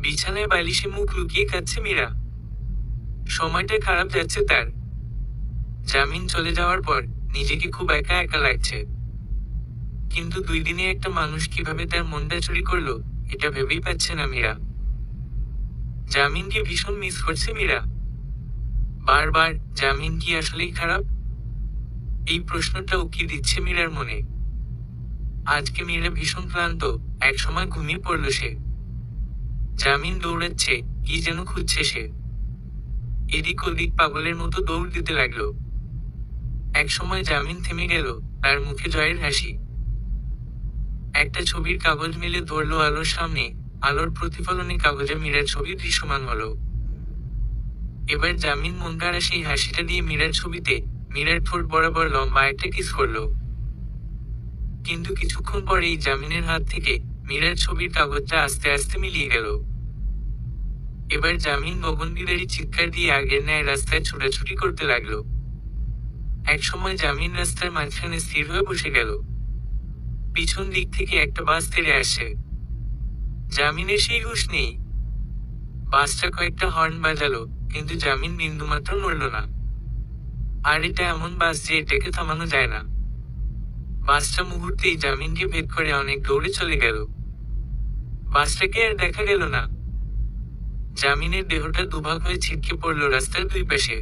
বিছানায় বালিশে মুখ লুকিয়ে কাঁদছে মীরা। সময়টা খারাপ যাচ্ছে তার। জামিন চলে যাওয়ার পর নিজেকে খুব একা একা লাগছে। কিন্তু 2 দিনে একটা মানুষ কিভাবে তার মনটা চুরি করলো এটা ভেবেই পাচ্ছে না মীরা। জামিনকে ভীষণ মিস করছে মীরা। বারবার জামিন কি আসলেই খারাপ? এই প্রশ্নটা উকি দিচ্ছে মীরার মনে। আজকে মীরা ভীষণ ক্লান্ত, একসময় ঘুমিয়ে পড়ল সে। জামিন দৌড়াচ্ছে, কি যেন খুঁজছে সে। এদিক ওদিক পাগলের মতো দৌড় দিতে লাগলো। একসময় জামিন থেমে গেল, তার মুখে জয়ের হাসি। একটা ছবির কাগজ মেলে ধরলো আলোর সামনে, আলোর প্রতিফলনে কাগজে মীরার ছবি দৃশ্যমান হলো। এবার জামিন মন গড়া সেই হাসিটা দিয়ে মীরার ছবিতে, মীরার ঠোঁট বরাবর লম্বা একটা কিস করলো। কিন্তু কিছুক্ষণ পরেই জামিনের হাত থেকে মীরার ছবির কাগজটা আস্তে আস্তে মিলিয়ে গেল। এবার জামিন গগনবিদারী চিৎকার দিয়ে আগের ন্যায় রাস্তায় ছোটাছুটি করতে লাগলো। একসময় জামিন রাস্তার মাঝখানে স্থির হয়ে বসে গেল। পিছন দিক থেকে একটা বাস তেড়ে আসে। জামিনের সেই হুঁশ নেই। বাসটা কয়েকটা হর্ন বাজালো, কিন্তু জামিন বিন্দুমাত্র নড়ল না। আর এটা এমন বাস যে এটাকে থামানো যায় না। বাসটা মুহূর্তেই জামিনকে ভেদ করে অনেক দৌড়ে চলে গেল। বাসটাকে আর দেখা গেল না। জামিনের দেহটা দুভাগ হয়ে ছিটকে পড়ল রাস্তার দুই পাশে।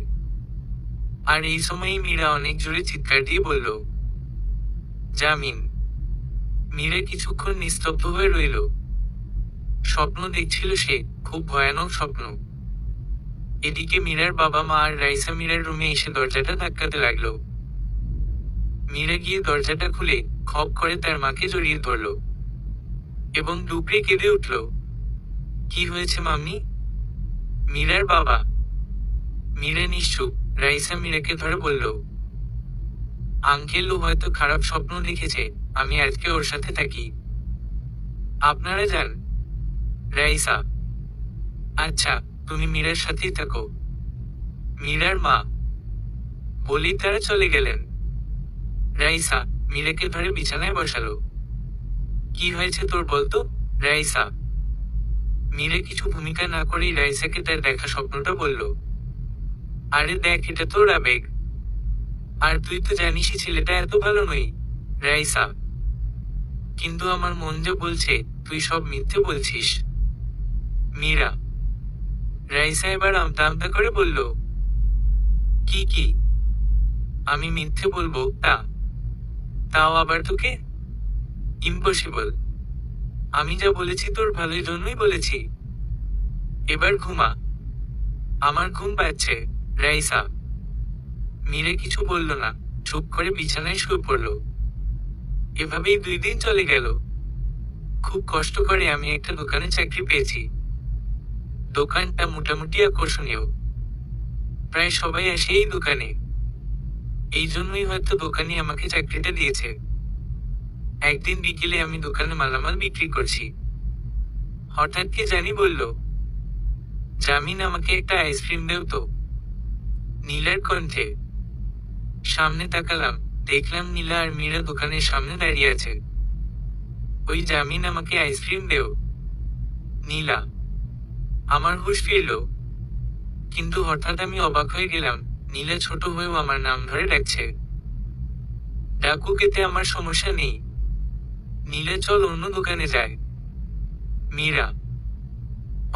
আর এই সময়ই মীরা অনেক জোরে চিৎকার দিয়ে বলল, জামিন। মীরা কিছুক্ষণ নিস্তব্ধ হয়ে রইল। স্বপ্ন দেখছিল সে, খুব ভয়ানক স্বপ্ন। এদিকে মীরার বাবা মা আর রাইসা মীরার রুমে এসে দরজাটা ধাক্কাতে লাগলো। মীরা গিয়ে দরজাটা খুলে খপ করে তার মাকে জড়িয়ে ধরল এবং ডুকরে কেঁদে উঠল। কি হয়েছে মাম্মি? মীরার বাবা। মীরা নিশ্চুপ। রাইসা মীরাকে ধরে বলল, আঙ্কেল ও হয়তো খারাপ স্বপ্ন দেখেছে, আমি আজকে ওর সাথে থাকি। আপনারা যান। রাইসা, আচ্ছা, তুমি মীরার সাথেই থাকো। মীরার মা। বলেই তারা চলে গেলেন। রাইসা মীরাকে ধরে বিছানায় বসালো। কি হয়েছে তোর বলতো? রাইসা। মীরা কিছু ভূমিকা না করেই রাইসাকে তার দেখা স্বপ্নটা বলল। আরে দেখ, এটা তোর আবেগ। আর তুই তো জানিসই ছেলেটা এত ভালো নই। রাইসা, কিন্তু আমার মন যে বলছে তুই সব মিথ্যে বলছিস। মীরা। রাইসা এবার আমতা আমতা করে বলল, কি কি? আমি মিথ্যে বলবো তাও আবার তোকে? ইম্পসিবল। আমি যা বলেছি তোর ভালোর জন্যই বলেছি। এবার ঘুমা। আমার ঘুম পাচ্ছে। রাইসা। মীরা কিছু বলল না, চুপ করে বিছানায় শুয়ে পড়ল। এভাবেই 2 দিন চলে গেল। খুব কষ্ট করে আমি একটা দোকানে চাকরি পেয়েছি। দোকানটা মোটামুটি আকর্ষণীয়। প্রায় সবাই আসে এই দোকানে। এই জন্যই হয়তো দোকানি আমাকে চাকরিটা দিয়েছে। একদিন বিকেলে আমি দোকানে মালামাল বিক্রি করছি। হঠাৎ কে জানি বলল, জামিন আমাকে একটা আইসক্রিম দেও তো। নীলার কণ্ঠে। সামনে তাকালাম, দেখলাম নীলা আর মীরা দোকানের সামনে দাঁড়িয়ে আছে। ওই জামিন আমাকে আইসক্রিম দেও। নীলা। আমার হুঁশ ফিরল। কিন্তু হঠাৎ আমি অবাক হয়ে গেলাম, নীলা ছোট হয়েও আমার নাম ধরে ডাকছে। ডাকুক, এতে আমার সমস্যা নেই। নীলা, চল অন্য দোকানে যায়। মীরা।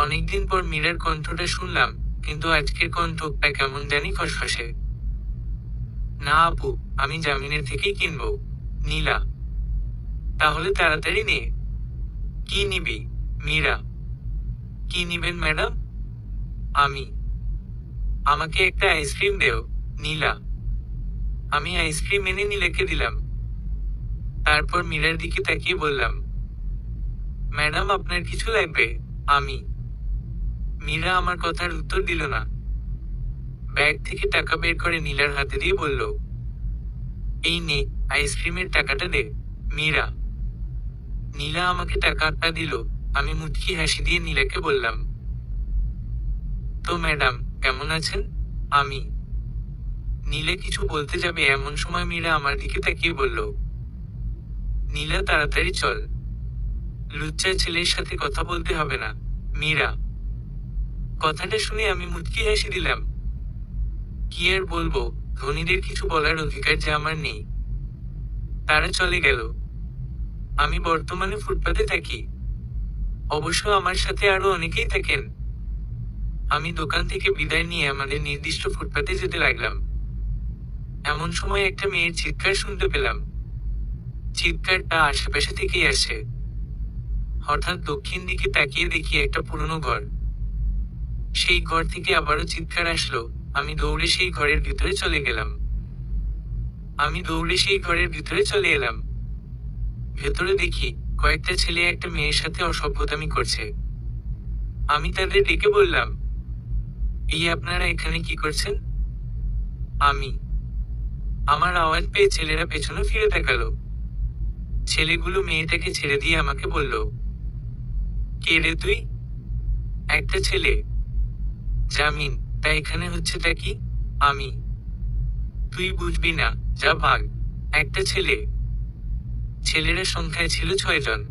অনেকদিন পর মীরার কণ্ঠটা শুনলাম, কিন্তু আজকের কণ্ঠটা কেমন জানি খসখসে। না আপু, আমি জামিনের থেকেই কিনবো। নীলা। তাহলে তাড়াতাড়ি নে। কি নিবি? মীরা। কি নিবেন ম্যাডাম? আমি। আমাকে একটা আইসক্রিম দেও। নীলা। আমি আইসক্রিম এনে নীলাকে দিলাম। তারপর মীরার দিকে তাকিয়ে বললাম, ম্যাডাম আপনার কিছু লাগবে? আমি। মীরা আমার কথার উত্তর দিল না। ব্যাগ থেকে টাকা বের করে নীলার হাতে দিয়ে বলল, এই নে, আইসক্রিমের টাকাটা দে। মীরা। নীলা আমাকে টাকাটা দিল। আমি মুচকি হাসি দিয়ে নীলাকে বললাম, তো ম্যাডাম কেমন আছেন? আমি। নীলা কিছু বলতে যাবে এমন সময় মীরা আমার দিকে তাকিয়ে বলল, নীলা তাড়াতাড়ি চল। লুচ্চা ছেলের সাথে কথা বলতে হবে না। মীরা। কথাটা শুনে আমি মুচকি হেসে দিলাম। কি আর বলবো, ধনীদের কিছু বলার অধিকার যে আমার নেই। তারা চলে গেল। আমি বর্তমানে ফুটপাতে থাকি। অবশ্য আমার সাথে আরো অনেকেই থাকেন। আমি দোকান থেকে বিদায় নিয়ে আমাদের নির্দিষ্ট ফুটপাতে যেতে লাগলাম। এমন সময় একটা মেয়ের চিৎকার শুনতে পেলাম। চিৎকারটা আশেপাশে থেকেই আসে। হঠাৎ দক্ষিণ দিকে তাকিয়ে দেখি একটা পুরনো ঘর। সেই ঘর থেকে আবারও চিৎকার আসলো। আমি দৌড়ে সেই ঘরের ভিতরে চলে গেলাম। ভেতরে দেখি কয়েকটা ছেলে একটা মেয়ের সাথে অসভ্যতামি করছে। আমি তাদের ডেকে বললাম, এই আপনারা এখানে কি করছেন? আমি। আমার আওয়াজ পেয়ে ছেলেরা পেছনে ফিরে তাকালো। ছেলেগুলো মেয়েটাকে ছেড়ে দিয়ে আমাকে বলল, কে রে তুই? একটা ছেলে। জামিন। তা এখানে হচ্ছেটা কি? আমি। তুই বুঝবি না, যা ভাগ। একটা ছেলে। ছেলেরা সংখ্যায় ছিল 6 জন।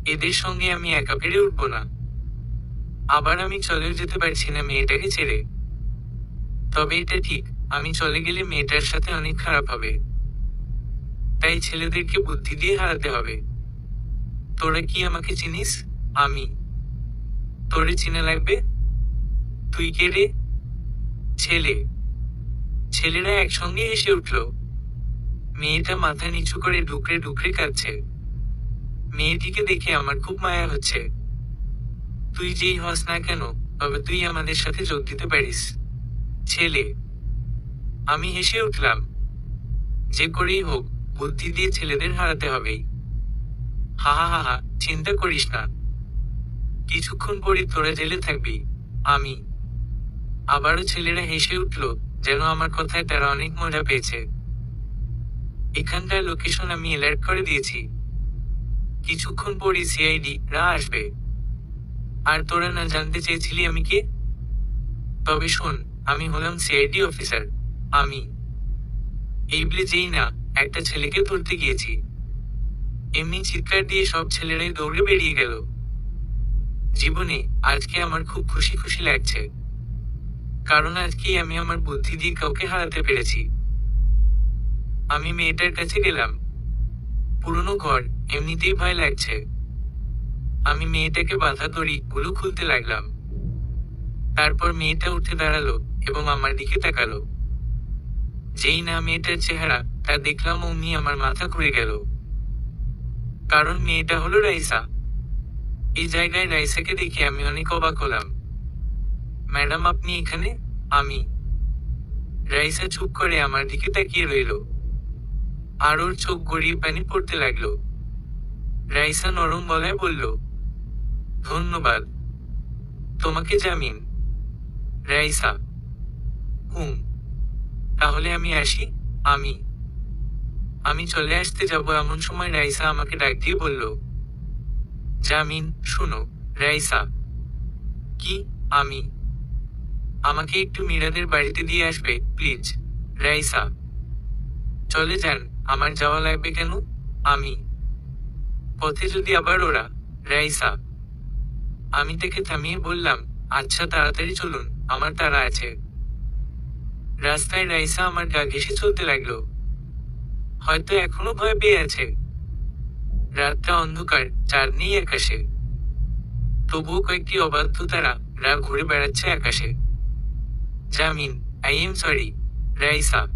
এদের সঙ্গে আমি একা পেরে উঠব না। আবার আমি চলেও যেতে পারছি না মেয়েটাকে ছেড়ে। তবে এটা ঠিক, আমি চলে গেলে মেয়েটার সাথে অনেক খারাপ হবে। তাই ছেলেদেরকে বুদ্ধি দিয়ে হারাতে হবে। তোরা কি আমাকে চিনিস? আমি। তোরে চিনা লাগবে। তুই কে রে? ছেলে। ছেলেরা একসঙ্গে হেসে উঠল। মেয়েটা মাথা নিচু করে ডুকরে ডুকরে কাঁদছে। মেয়েটিকে দেখে আমার খুব মায়া হচ্ছে। তুই যেই হস না কেন, তবে তুই আমাদের সাথে যোগ দিতে পারিস। ছেলে। আমি হেসে উঠলাম। যে করেই হোক, বুদ্ধি দিয়ে ছেলেদের হারাতে হবেই। হা হা হা হা, চিন্তা করিস না। কিছুক্ষণ পরে তোরা জেলে থাকবি। আমি। আবারও ছেলেরা হেসে উঠল, যেন আমার কথায় তারা অনেক মজা পেয়েছে। এখানকার লোকেশন আমি অ্যালার্ট করে দিয়েছি। কিছুক্ষণ পরে সিআইডি রা আসবে। আর তোরা না জানতে চেয়েছিলি আমি কে? তবে শোন, আমি হলাম সিআইডি অফিসার। আমি। এই বলে যেই না একটা ছেলেকে ধরতে গিয়েছি, এমনি চিৎকার দিয়ে সব ছেলেরাই দৌড়ে বেরিয়ে গেল। জীবনে আজকে আমার খুব খুশি খুশি লাগছে। কারণ আজকেই আমি আমার বুদ্ধি দিয়ে কাউকে হারাতে পেরেছি। আমি মেয়েটার কাছে গেলাম। পুরনো ঘর, এমনিতেই ভয় লাগছে। আমি মেয়েটাকে বাধা দড়ি গুলো খুলতে লাগলাম। তারপর মেয়েটা উঠে দাঁড়ালো এবং আমার দিকে তাকালো। যেই না মেয়েটার চেহারা তা দেখলাম, অমনি আমার মাথা ঘুরে গেল। কারণ মেয়েটা হলো রাইসা। এই জায়গায় রাইসাকে দেখে আমি অনেক অবাক হলাম। ম্যাডাম, আপনি এখানে? আমি। রাইসা চুপ করে আমার দিকে তাকিয়ে রইল। আর ওর চোখ গড়িয়ে পানি পড়তে লাগলো। রাইসা নরম গলায় বলল, ধন্যবাদ। তোমাকে জামিন। রাইসা। হুম। তাহলে আমি আসি? আমি। আমি চলে আসতে যাব এমন সময় রাইসা আমাকে ডাক দিয়ে বলল, জামিন, শোনো। রাইসা। কি? আমি। আমাকে একটু মীরাদের বাড়িতে দিয়ে আসবে, প্লিজ। রাইসা। চলে যান, আমার যাওয়া লাগবে কেন? আমি। পথে যদি আবার ওরা। রাইসা। আমি তাকে থামিয়ে বললাম, আচ্ছা তাড়াতাড়ি চলুন, আমার তাড়া আছে। রাস্তায় রাইসা আমার গা ঘেঁষে চলতে লাগলো। হয়তো এখনো ভয় পেয়ে আছে। রাতটা অন্ধকার, চাঁদ নেই আকাশে। তবুও কয়েকটি অবাধ্য তারা ঘুরে বেড়াচ্ছে আকাশে। Jamin. I am sorry. Raisa.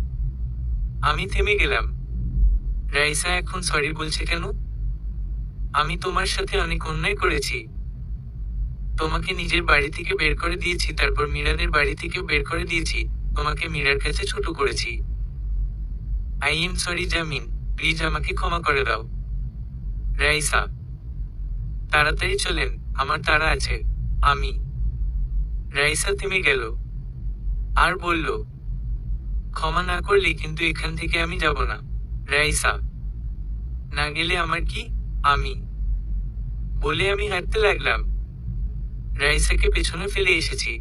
আমি থেমে গেলাম। রাইসা এখন সরি বলছে কেন? আমি তোমার সাথে অনেক অন্যায় করেছি। তোমাকে নিজের বাড়ি থেকে বের করে দিয়েছি, তারপর মীরাদের বাড়ি থেকেও বের করে দিয়েছি। তোমাকে মীরার কাছে ছোট করেছি। আই এম সরি জামিন, প্লিজ আমাকে ক্ষমা করে দাও। রাইসা। তাড়াতাড়ি চলেন, আমার তাড়া আছে। আমি। রাইসা থেমে গেল। আর বলল, ক্ষমা না করলে কিন্তু এখান থেকে আমি যাব না। রাইসা। না গেলে আমার কি? আমি। বলে আমি হাঁটতে লাগলাম। রাইসাকে পেছনে ফেলে এসেছি।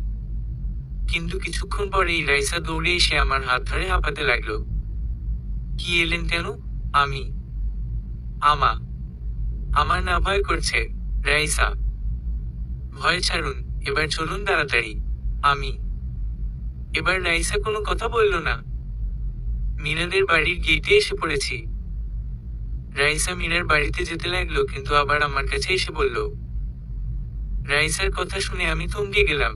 কিন্তু কিছুক্ষণ পরেই রাইসা দৌড়ে এসে আমার হাত ধরে হাঁপাতে লাগলো। কি এলেন কেন? আমি। আমার না ভয় করছে। রাইসা। ভয় ছাড়ুন, এবার চলুন তাড়াতাড়ি। আমি। এবার রাইসা কোনো কথা বলল না। মীরাদের বাড়ির গেটে এসে পড়েছি। রাইসা মীরার বাড়িতে যেতে লাগলো, কিন্তু আবার আমার কাছে এসে বলল। রাইসার কথা শুনে আমি থমকে গেলাম।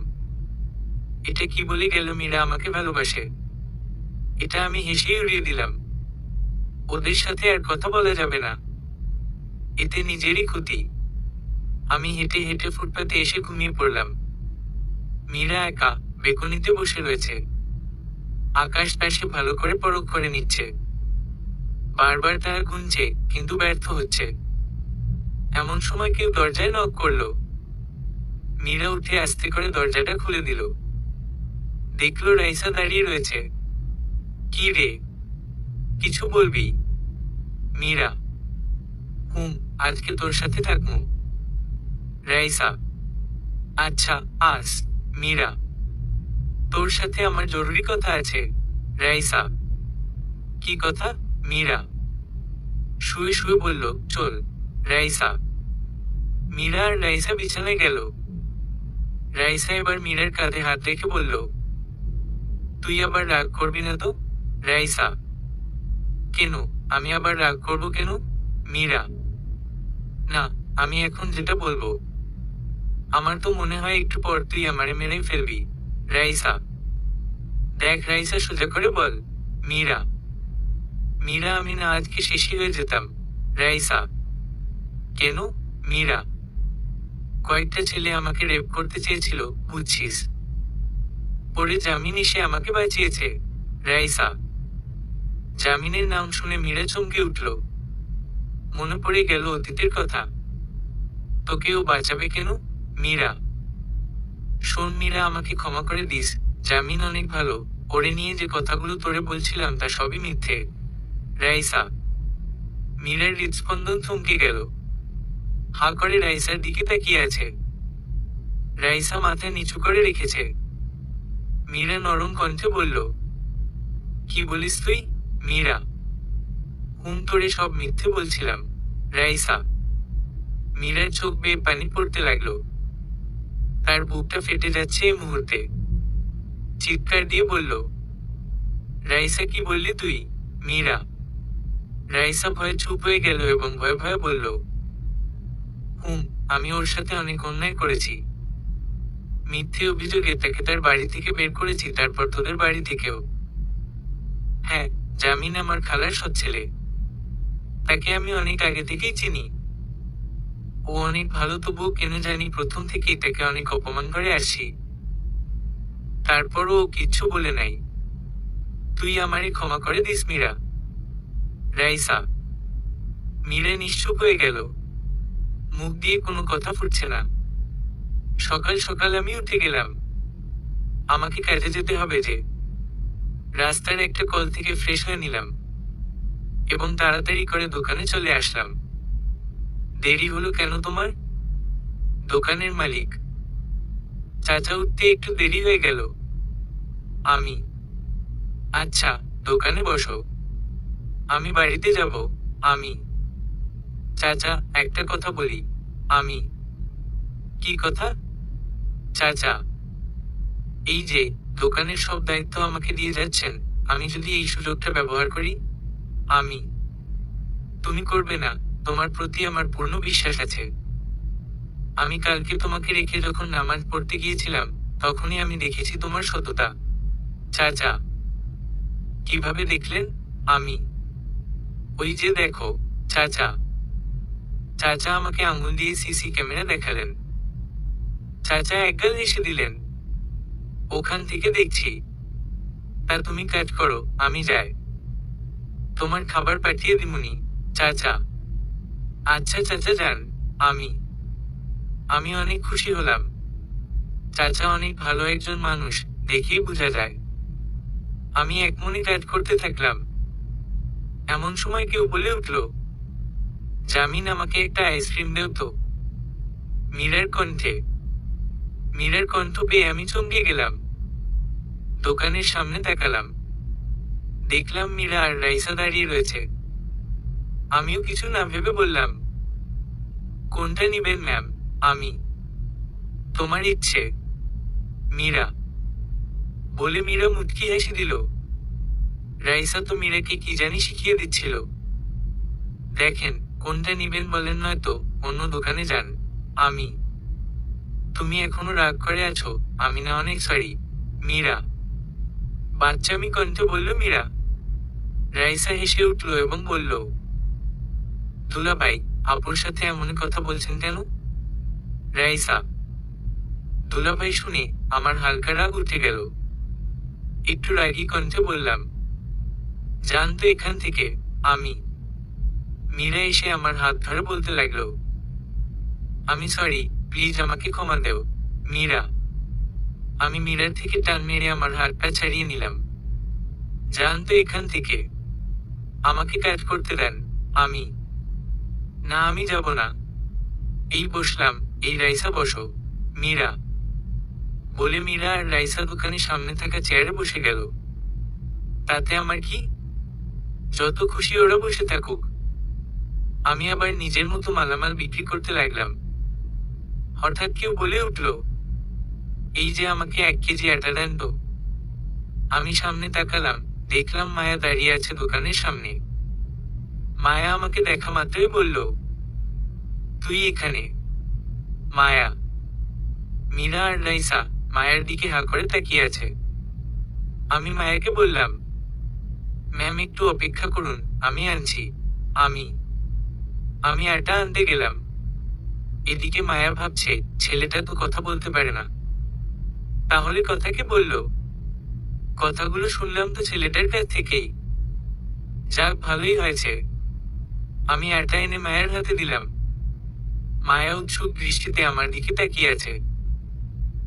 এটা কি বলে গেল মীরা আমাকে ভালোবাসে? এটা আমি হেসেই উড়িয়ে দিলাম। ওদের সাথে আর কথা বলা যাবে না, এতে নিজেরই ক্ষতি। আমি হেঁটে হেঁটে ফুটপাতে এসে ঘুমিয়ে পড়লাম। মীরা একা বেকনিতে বসে রয়েছে। আকাশ পাশে ভালো করে পরখ করে নিচ্ছে। বারবার তারা গুনছে, কিন্তু ব্যর্থ হচ্ছে। এমন সময় কেউ দরজায় নক করলো। মীরা উঠে আস্তে করে দরজাটা খুলে দিল। দেখলো রাইসা দাঁড়িয়ে রয়েছে। কি রে, কিছু বলবি? মীরা। হুম, আজকে তোর সাথে থাকবো। রাইসা। আচ্ছা, আস। মীরা। তোর সাথে আমার জরুরি কথা আছে। রাইসা। কি কথা? মীরা শুয়ে শুয়ে বলল, চল। রাইসা। মীরা আর রাইসা বিছানায় গেল। রাইসা এবার মীরার কাঁধে হাত রেখে বলল, তুই আবার রাগ করবি না তো? রাইসা। কেন? আমি আবার রাগ করব কেন? মীরা। না, আমি এখন যেটা বলবো, আমার তো মনে হয় একটু পর তুই আমারে মেরে ফেলবি। রাইসা। দেখ রাইসা, সোজা করে বল। মীরা। মীরা, আমি না আজকে শেষই হয়ে যেতাম। রাইসা। কেন? মীরা। কয়েকটা ছেলে আমাকে রেপ করতে চেয়েছিল, বুঝছিস? পরে জামিন এসে আমাকে বাঁচিয়েছে। রাইসা। জামিনের নাম শুনে মীরা চমকে উঠল। মনে পড়ে গেল অতীতের কথা। তোকেও বাঁচাবে কেন? মীরা। শোন মীরা, আমাকে ক্ষমা করে দিস। জামিন অনেক ভালো। ওরে নিয়ে যে কথাগুলো তোরে বলছিলাম তা সবই মিথ্যে। রাইসা। মীরার হৃদস্পন্দন থমকে গেল। হা করে রাইসার দিকে তাকিয়ে আছে। রাইসা মাথা নিচু করে রেখেছে। মীরা নরম কণ্ঠে বলল, কি বলিস তুই? মীরা। হুম, তোরে সব মিথ্যে বলছিলাম। রাইসা। মীরার চোখ বেয়ে পানি পড়তে লাগলো। তার বুকটা ফেটে যাচ্ছে এই মুহূর্তে। চিৎকার দিয়ে বলল, রাইসা, কি বললি তুই? মীরা। রাইসা ভয়ে চুপ হয়ে গেল এবং ভয়ে ভয়ে বলল, হুম, আমি ওর সাথে অনেক অন্যায় করেছি। মিথ্যে অভিযোগে তাকে তার বাড়ি থেকে বের করেছি, তারপর তোদের বাড়ি থেকেও। হ্যাঁ, জামিন আমার খালার সৎ ছেলে। তাকে আমি অনেক আগে থেকেই চিনি। ও অনেক ভালো, তবুও কেন জানি প্রথম থেকেই তাকে অনেক অপমান করে আসছি। তারপরও ও কিচ্ছু বলে নাই। তুই আমারে ক্ষমা করে দিস মীরা। রাইসা। মীরা নিশ্চুপ হয়ে গেল। মুখ দিয়ে কোনো কথা ফুটছে না। সকাল সকাল আমি উঠে গেলাম। আমাকে কাজে যেতে হবে যে। রাস্তার একটা কল থেকে ফ্রেশ হয়ে নিলাম এবং তাড়াতাড়ি করে দোকানে চলে আসলাম। দেরি হলো কেন তোমার? দোকানের মালিক। চাচা উঠতে একটু দেরি হয়ে গেল। আমি। আচ্ছা, দোকানে বসো, আমি বাড়িতে যাব। আমি। চাচা, একটা কথা বলি। আমি। কি কথা? চাচা, এই যে দোকানের সব দায়িত্ব আমাকে দিয়ে যাচ্ছেন, আমি যদি এই সুযোগটা ব্যবহার করি? আমি। তুমি করবে না, তোমার প্রতি আমার পূর্ণ বিশ্বাস আছে। আমি কালকে তোমাকে রেখে যখন নামাজ পড়তে গিয়েছিলাম, তখনই আমি দেখেছি তোমার সততা। চাচা। কিভাবে দেখলেন? আমি। ওই যে দেখো। চাচা। চাচা আমাকে আঙুল দিয়ে সিসি ক্যামেরা দেখালেন। চাচা একগাল হেসে দিলেন। ওখান থেকে দেখছি। তা তুমি কাজ করো, আমি যাই। তোমার খাবার পাঠিয়ে দিমুনি। চাচা। আচ্ছা চাচা, যান। আমি। আমি অনেক খুশি হলাম। চাচা অনেক ভালো একজন মানুষ, দেখেই বোঝা যায়। আমি একমনে কাজ করতে থাকলাম। এমন সময় কেউ বলে উঠল, জামিন, আমাকে একটা আইসক্রিম দেও তো। মীরার কণ্ঠে। মীরার কণ্ঠ পেয়ে আমি চমকে গেলাম। দোকানের সামনে তাকালাম। দেখলাম মীরা আর রাইসা দাঁড়িয়ে রয়েছে। আমিও কিছু না ভেবে বললাম, কোনটা নিবেন ম্যাম? আমি। তোমার ইচ্ছে। মীরা বলে মীরা মুচকি হেসে দিল। রাইসা তো মীরাকে কি জানি শিখিয়ে দিচ্ছিল। দেখেন কোনটা নিবেন বলেন, নয়তো অন্য দোকানে যান। আমি। তুমি এখনো রাগ করে আছো? আমি না অনেক সরি। মীরা বাচ্চামি কণ্ঠে বলল মীরা। রাইসা হেসে উঠল এবং বলল, দুলাভাই, আপুর সাথে এমন কথা বলছেন কেন? রাইসা দুলাভাই শুনে আমার হালকা রাগ উঠে গেল। একটু রাগী কণ্ঠে বললাম, যান তো এখান থেকে। আমি। মীরা এসে আমার হাত ধরে বলতে লাগলো, আমি সরি, প্লিজ আমাকে ক্ষমা দেও। মীরা। আমি মীরার থেকে টান মেরে আমার হাতটা ছাড়িয়ে নিলাম। যান তো এখান থেকে, আমাকে কাজ করতে দেন। আমি। না, আমি যাব না। এই বসলাম, এই রাইসা বসো। মীরা বলে মীরা আর রাইসা দোকানের সামনে থাকা চেয়ারে বসে গেল। তাতে আমার কি? যত খুশি ওরা বসে থাকুক। আমি আবার নিজের মতো মালামাল বিক্রি করতে লাগলাম। হঠাৎ কেউ বলে উঠল, এই যে আমাকে 1 কেজি আটা দেন তো। আমি সামনে তাকালাম, দেখলাম মায়া দাঁড়িয়ে আছে দোকানের সামনে। মায়া আমাকে দেখা মাত্রই বলল, তুই এখানে? মায়া। মীরা আর রাইসা মায়ের দিকে হা করে তাকিয়ে আছে। আমি মায়াকে বললাম, ম্যাম একটু অপেক্ষা করুন, আমি আনছি। আমি। আমি আটা আনতে গেলাম। এদিকে মায়া ভাবছে, ছেলেটা তো কথা বলতে পারে না, তাহলে কথা কে বলল? কথাগুলো শুনলাম তো ছেলেটার কাছ থেকেই। যাক, ভালোই হয়েছে। আমি আটা এনে মায়ের হাতে দিলাম। মায়া উৎসুক দৃষ্টিতে আমার দিকে তাকিয়ে আছে।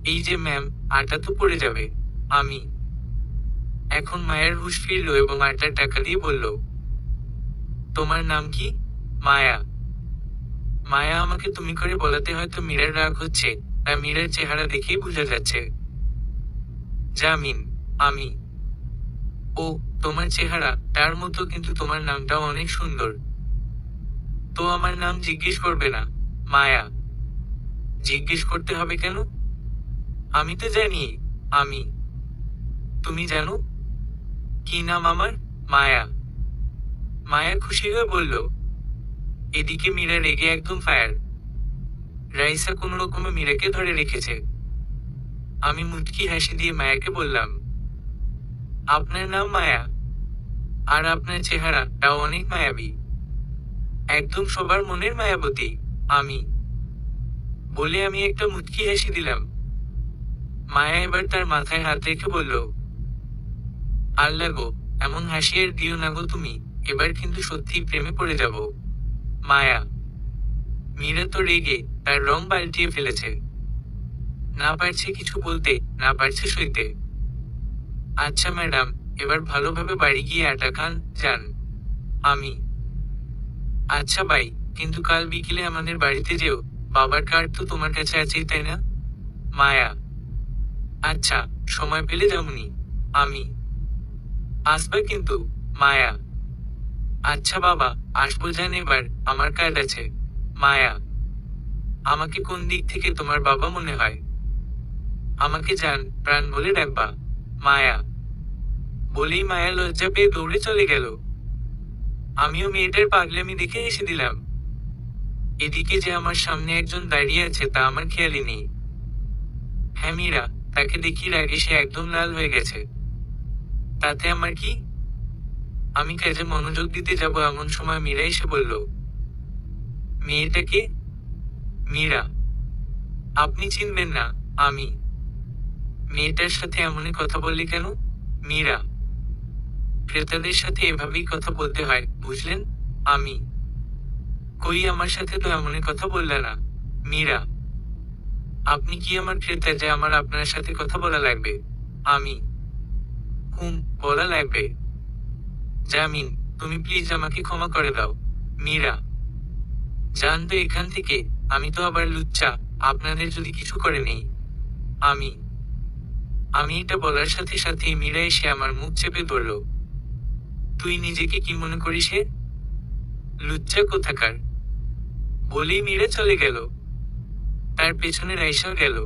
এই যে ম্যাম, আটা তো পড়ে যাবে। আমি। এখন মায়ের হুঁশ ফিরল এবং আটার টাকা দিয়ে বলল, তোমার নাম কি? মায়া। মায়া আমাকে তুমি করে বলাতে হয়তো মীরার রাগ হচ্ছে, তা মীরার চেহারা দেখেই বোঝা যাচ্ছে। জামিন। আমি। ও, তোমার চেহারা তার মতো, কিন্তু তোমার নামটাও অনেক সুন্দর। তো আমার নাম জিজ্ঞেস করবে না? মায়া। জিজ্ঞেস করতে হবে কেন? আমি তো জানি। আমি। তুমি জানো কি নাম আমার? মায়া। মায়া খুশি হয়ে বলল। এদিকে মীরা রেগে একদম ফায়ার। রাইসা কোনো রকমে মীরাকে ধরে রেখেছে। আমি মুচকি হাসি দিয়ে মায়াকে বললাম, আপনার নাম মায়া, আর আপনার চেহারাটাও অনেক মায়াবী, একদম সবার মনের মায়াবতী। আমি। বলে আমি একটা মুচকি হাসি দিলাম। মায়া এবার তার মাথায় হাত রেখে বলল, আল্লাহ গো, এমন হাসি আর দিও না গো তুমি, এবার কিন্তু সত্যিই প্রেমে পড়ে যাব। মায়া। মীরা তো রেগে তার রং পাল্টিয়ে ফেলেছে। না পারছে কিছু বলতে, না পারছে সইতে। আচ্ছা ম্যাডাম, এবার ভালোভাবে বাড়ি গিয়ে আটা খান, যান। আমি। আচ্ছা বাই, কিন্তু কাল বিকেলে আমাদের বাড়িতে যেও, বাবার কার্ড তো তোমার কাছে আছেই, তাই না? মায়া। আচ্ছা, সময় পেলে যাবনি। আমি। আসবে কিন্তু। মায়া। আচ্ছা বাবা, আসবো, যান এবার, আমার কাজ আছে। মায়া। আমাকে কোন দিক থেকে তোমার বাবা মনে হয়? আমাকে জান প্রাণ বলে ডাকবা। মায়া। বলেই মায়া লজ্জা পেয়ে দৌড়ে চলে গেল। আমিও মেয়েটার পাগলামি দেখে এসে দিলাম। এদিকে যে আমার সামনে একজন দাঁড়িয়ে আছে তা আমার খেয়ালই নেই। হ্যাঁ মীরা, তাকে দেখি রাগে সে একদম লাল হয়ে গেছে। তাতে আমার কি? আমি কাজে মনোযোগ দিতে যাব এমন সময় মীরা এসে বলল, মেয়েটাকে? মীরা। আপনি চিনবেন না? আমি। মেয়েটার সাথে এমনই কথা বললি কেন? মীরা। ক্রেতাদের সাথে এভাবেই কথা বলতে হয়, বুঝলেন? আমি। কই, আমার সাথে তো এমনই কথা বললে না। মীরা। আপনি কি আমার ক্রেতা যে আমার আপনার সাথে কথা বলা লাগবে? আমি। বলা লাগবে। জামিন, তুমি প্লিজ আমাকে ক্ষমা করে দাও। মীরা। যান তো এখান থেকে, আমি তো আবার লুচ্চা, আপনাদের যদি কিছু করে নেই। আমি। আমি এটা বলার সাথে সাথেই মীরা এসে আমার মুখ চেপে ধরল। তুই নিজেকে কি মনে করিস হে? লুচ্চা কোথাকার! বলেই মীরা চলে গেল। তার পেছনে রাইসাও গেল।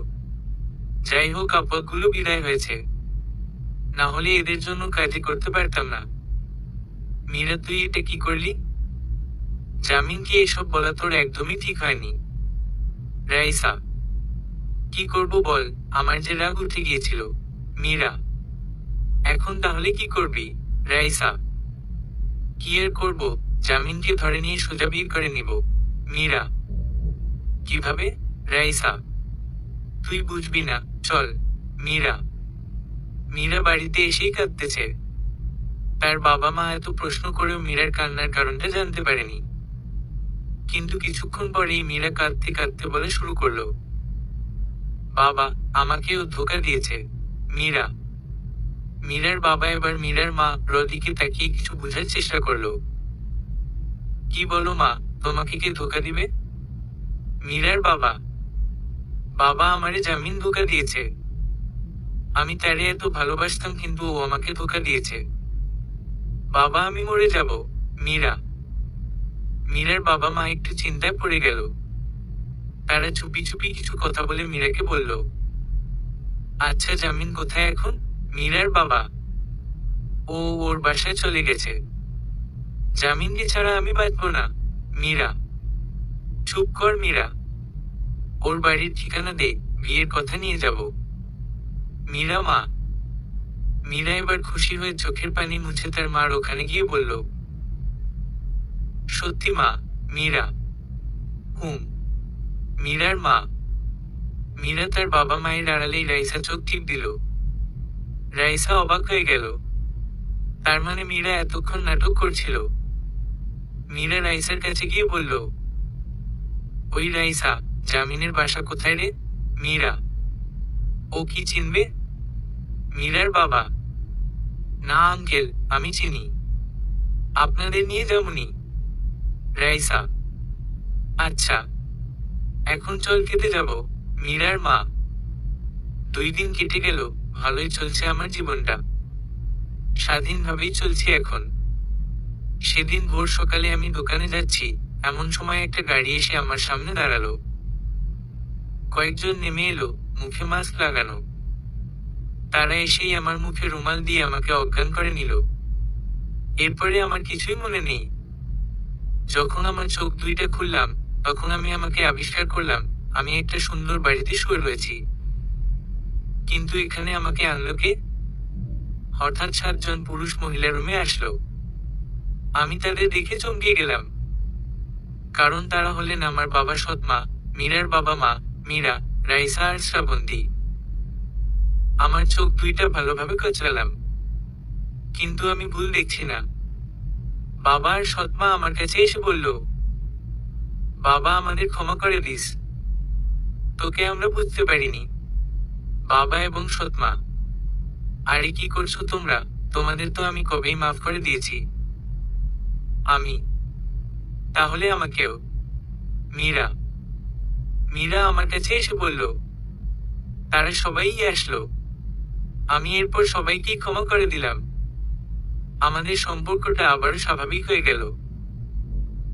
যাই হোক, আপদগুলো বিদায় হয়েছে, না হলে এদের জন্য কাজই করতে পারতাম না। মীরা, তুই এটা কি করলি? জামিনকে এসব বলা তোর একদমই ঠিক হয়নি। রাইসা, কি করব বল, আমার যে রাগ উঠে গিয়েছিল। মীরা, এখন তাহলে কি করবি? রাইসা, কি আর করব, জামিনকে ধরে নিয়ে সোজা বের করে নিব। মীরা, কিভাবে? রাইসা, তুই বুঝবি না, চল। মীরা মীরা বাড়িতে এসেই কাঁদতেছে। তার বাবা মা এত প্রশ্ন করেও মীরার কান্নার কারণটা জানতে পারেনি। কিন্তু কিছুক্ষণ পরেই মীরা কাঁদতে কাঁদতে বলে শুরু করলো, বাবা, আমাকেও ধোঁকা দিয়েছে। মীরা মীরার বাবা এবার মীরার মা রদিকে তাকিয়ে কিছু বোঝার চেষ্টা করলো। কি বলো মা, তোমাকে কে ধোঁকা দিবে? মীরার বাবা, বাবা আমারে জামিন ধোঁকা দিয়েছে। আমি তারে এত ভালোবাসতাম, কিন্তু ও আমাকে ধোঁকা দিয়েছে। বাবা, আমি মরে যাব। মীরার বাবা মা একটু চিন্তায় পড়ে গেল। তারা চুপি চুপি কিছু কথা বলে মীরাকে বলল, আচ্ছা, জামিন কোথায় এখন? মীরার বাবা, ও ওর বাসায় চলে গেছে। জামিনকে ছাড়া আমি বাঁচব না। মীরা, চুপ কর মীরা, ওর বাড়ির ঠিকানা দে, বিয়ের কথা নিয়ে যাব। মীরা মা মীরা এবার খুশি হয়ে চোখের পানি মুছে তার মার ওখানে গিয়ে বলল, সত্যি মা? মীরা, হুম। মীরার মা মীরা তার বাবা মায়ের আড়ালেই রাইসা চোখ টিপ দিল। রাইসা অবাক হয়ে গেল। তার মানে মীরা এতক্ষণ নাটক করছিল। মীরা রাইসার কাছে গিয়ে বলল, ওই রাইসা, জামিনের বাসা কোথায় রে? মীরা, ও কি চিনবে? মীরার বাবা, না আঙ্কেল, আমি চিনি, আপনাদের নিয়ে যাবনি। রাইসা, আচ্ছা, এখন চল খেতে যাব। মীরার মা, 2 দিন কেটে গেল, ভালোই চলছে আমার জীবনটা, স্বাধীনভাবেই চলছি এখন। সেদিন ভোর সকালে আমি দোকানে যাচ্ছি, এমন সময় একটা গাড়ি এসে আমার সামনে দাঁড়ালো। কয়েকজন নেমে এলো, মুখে মাস্ক লাগানো। তারা এসেই আমার মুখে রুমাল দিয়ে আমাকে অজ্ঞান করে নিল। এরপরে আমার কিছুই মনে নেই। যখন আমার চোখ দুইটা খুললাম, তখন আমি আমাকে আবিষ্কার করলাম আমি একটা সুন্দর বাড়িতে শুয়ে রয়েছি। কিন্তু এখানে আমাকে আনলো কে? হঠাৎ 7 জন পুরুষ মহিলা রুমে আসলো। আমি তাদের দেখে চমকে গেলাম, কারণ তারা হলেন আমার বাবা সৎমা, মীরার বাবা মা, মীরা, রাইসা আর শ্রাবন্তী। আমার চোখ দুইটা ভালোভাবে কচলালাম, কিন্তু আমি ভুল দেখছি না। বাবা আর সৎমা আমার কাছে এসে বলল, বাবা, আমাদের ক্ষমা করে দিস, তোকে আমরা বুঝতে পারিনি। বাবা এবং সৎমা, আরে কি করছো তোমরা? তোমাদের তো আমি কবেই মাফ করে দিয়েছি। আমি, তাহলে আমাকেও? মীরা মীরা আমার কাছে এসে বলল, তারা সবাই আসলো। আমি এরপর সবাইকেই ক্ষমা করে দিলাম। আমাদের সম্পর্কটা আবারও স্বাভাবিক হয়ে গেল।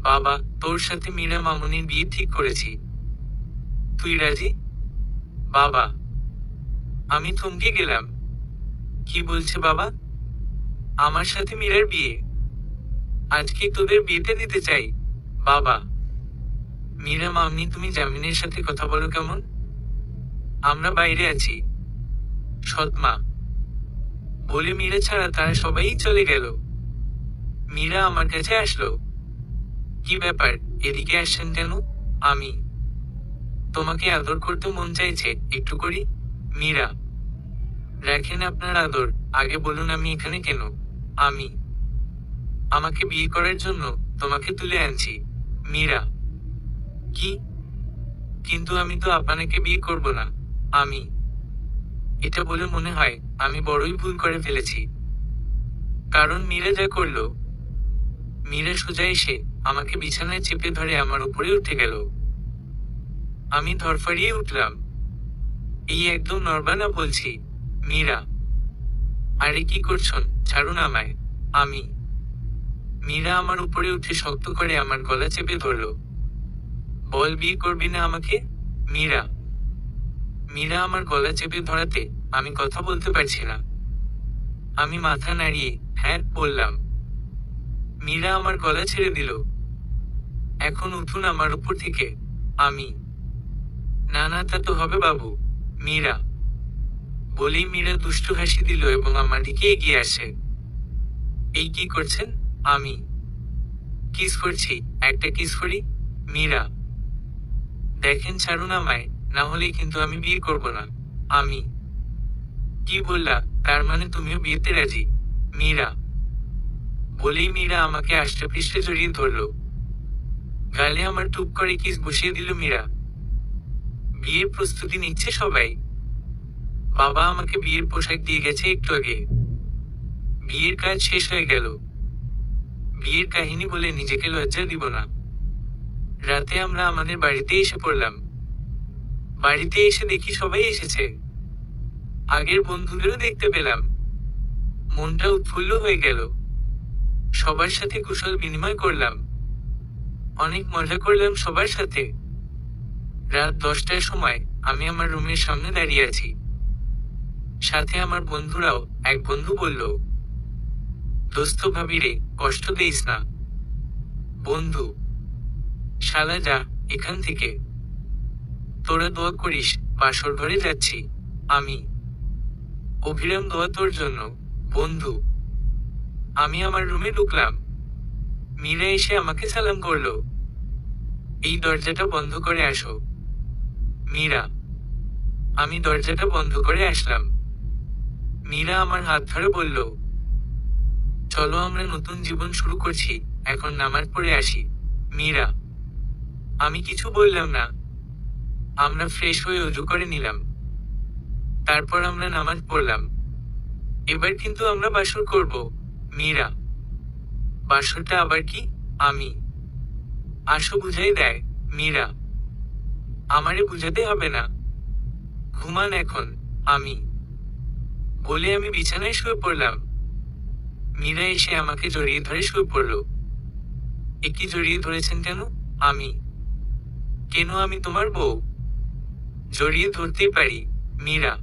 বাবা, তোর সাথে মীরা মামুনির বিয়ে ঠিক করেছি, তুই রাজি? বাবা, আমি থমকে গেলাম। কি বলছে বাবা? আমার সাথে মীরার বিয়ে? আজকে তোদের বিয়েটা দিতে চাই। বাবা, মীরা মামনি, তুমি জামিনের সাথে কথা বলো কেমন? আমরা বাইরে আছি। সৎমা বলে মীরা ছাড়া তারা সবাই চলে গেল। মীরা আমার কাছে আসলো। কি ব্যাপার, এদিকে আসছেন কেন? আমি, তোমাকে আদর করতে মন চাইছে, একটু করি। মীরা, রাখেন আপনার আদর, আগে বলুন আমি এখানে কেন? আমি, আমাকে বিয়ে করার জন্য তোমাকে তুলে আনছি। মীরা, কি? কিন্তু আমি তো আপনাকে বিয়ে করব না। আমি, এটা বলে মনে হয় আমি বড়ই ভুল করে ফেলেছি। কারণ মীরা যা করলো। মীরা সোজা এসে আমাকে বিছানায় চেপে ধরে আমার উপরে উঠে গেল। আমি ধরফাড়িয়ে উঠলাম। এই একদম নড়বা না বলছি। মীরা, আরে কি করছন, ছাড়ুন আমায়। আমি, মীরা আমার উপরে উঠে শক্ত করে আমার গলা চেপে ধরল। বল, বিয়ে করবি না আমাকে? মীরা। মীরা আমার গলা চেপে ধরাতে আমি কথা বলতে পারছি না। আমি মাথা নাড়িয়ে হ্যাঁ বললাম। মীরা আমার গলা ছেড়ে দিল। এখন উঠুন আমার উপর থেকে। আমি, না না তা তো হবে বাবু। মীরা। বলেই মীরা দুষ্টু হাসি দিল এবং আমার দিকে এগিয়ে আসে। এই কি করছেন? আমি, কিস করছি, একটা কিস করি। মীরা। দেখেন ছাড়ুন আমায়, না হলে কিন্তু আমি বিয়ে করব না। আমি, কি বললা, তার মানে তুমিও বিয়েতে রাজি? মীরা। বলেই মীরা আমাকে আষ্টেপৃষ্ঠে জড়িয়ে ধরল। গালে আমার টুপ করে কিস বসিয়ে দিল মীরা। বিয়ের প্রস্তুতি নিচ্ছে সবাই। বাবা আমাকে বিয়ের পোশাক দিয়ে গেছে একটু আগে। বিয়ের কাজ শেষ হয়ে গেল। বিয়ের কাহিনী বলে নিজেকে লজ্জা দিব না। রাতে আমরা আমাদের বাড়িতে এসে পড়লাম। বাড়িতে এসে দেখি সবাই এসেছে। আগের বন্ধুদেরও দেখতে পেলাম। মনটা উৎফুল্ল হয়ে গেল। সবার সাথে কুশল বিনিময় করলাম। অনেক মজা করলাম সবার সাথে। রাত 10টার সময় আমি আমার রুমের সামনে দাঁড়িয়ে আছি। সাথে আমার বন্ধুরাও। এক বন্ধু বলল, দোস্ত ভাবি রে, কষ্ট দিস না। বন্ধু, শালা যা এখান থেকে। তোরা দোয়া করিস, বাসর ঘরে যাচ্ছি। আমি, অভিরাম দোয়া তোর জন্য। বন্ধু। আমি আমার রুমে ঢুকলাম। মীরা এসে আমাকে সালাম করলো। এই দরজাটা বন্ধ করে আসো। মীরা। আমি দরজাটা বন্ধ করে আসলাম। মীরা আমার হাত ধরে বলল, চলো আমরা নতুন জীবন শুরু করছি, এখন নামাজ পড়ে আসি। মীরা। আমি কিছু বললাম না। আমরা ফ্রেশ হয়ে অজু করে নিলাম। তারপর আমরা নামাজ পড়লাম। এবার কিন্তু আমরা বাসর করব। মীরা। বাসরটা আবার কি? আমি, আসো বুঝাই দেয়। মীরা। আমারে বুঝাতে হবে না, ঘুমান এখন। আমি, বলে আমি বিছানায় শুয়ে পড়লাম। মীরা এসে আমাকে জড়িয়ে ধরে শুয়ে পড়ল। একি জড়িয়ে ধরেছেন কেন? আমি, কেন আমি তোমার বউ? জড়িয়ে ধরতেই পারি। মীরা।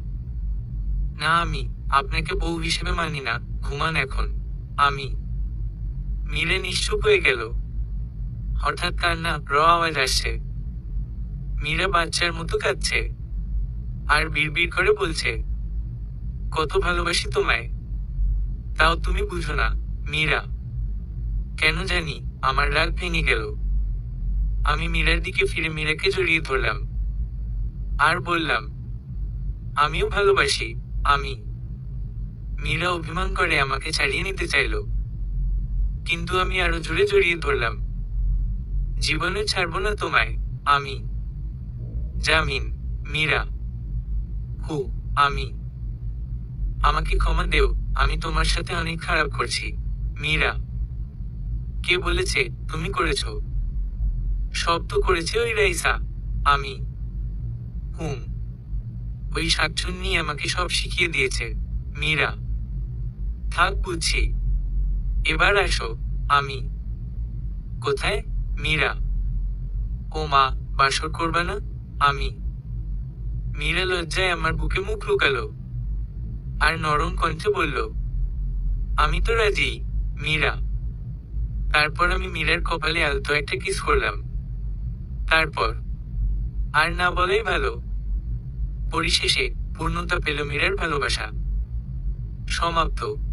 না আমি আপনাকে বউ হিসেবে মানি না, ঘুমান এখন। আমি। মীরা নিশ্চুপ হয়ে গেল। হঠাৎ কান্না আওয়াজ আসছে। মীরা বাচ্চার মতো কাঁদছে। আর বিড়বিড় করে বলছে, কত ভালোবাসি তোমায়, তাও তুমি বুঝো না। মীরা। কেন জানি আমার রাগ ভেঙে গেল। আমি মীরার দিকে ফিরে মীরাকে জড়িয়ে ধরলাম। আর বললাম, আমিও ভালোবাসি। আমি। মীরা অভিমান করে আমাকে ছাড়িয়ে নিতে চাইল। কিন্তু আমি আরো জোরে জড়িয়ে ধরলাম। জীবনে ছাড়বো না তোমায়। আমি। জামিন। মীরা। হু। আমি, আমাকে ক্ষমা দেও, আমি তোমার সাথে অনেক খারাপ করছি। মীরা। কে বলেছে তুমি করেছ? সব তো করেছে ওই রাইসা। আমি। হুম, ওই শাকচুন্নি আমাকে সব শিখিয়ে দিয়েছে। মীরা। থাক বুঝছি, এবার আসো। আমি। কোথায়? মীরা। ও মা, বাসর করবা না? আমি। মীরা লজ্জায় আমার বুকে মুখ লুকালো। আর নরম কণ্ঠে বলল, আমি তো রাজি। মীরা। তারপর আমি মীরার কপালে আলতো একটা কিস করলাম। তারপর আর না বলাই ভালো। পরিশেষে পূর্ণতা পেল মীরার ভালোবাসা। সমাপ্ত।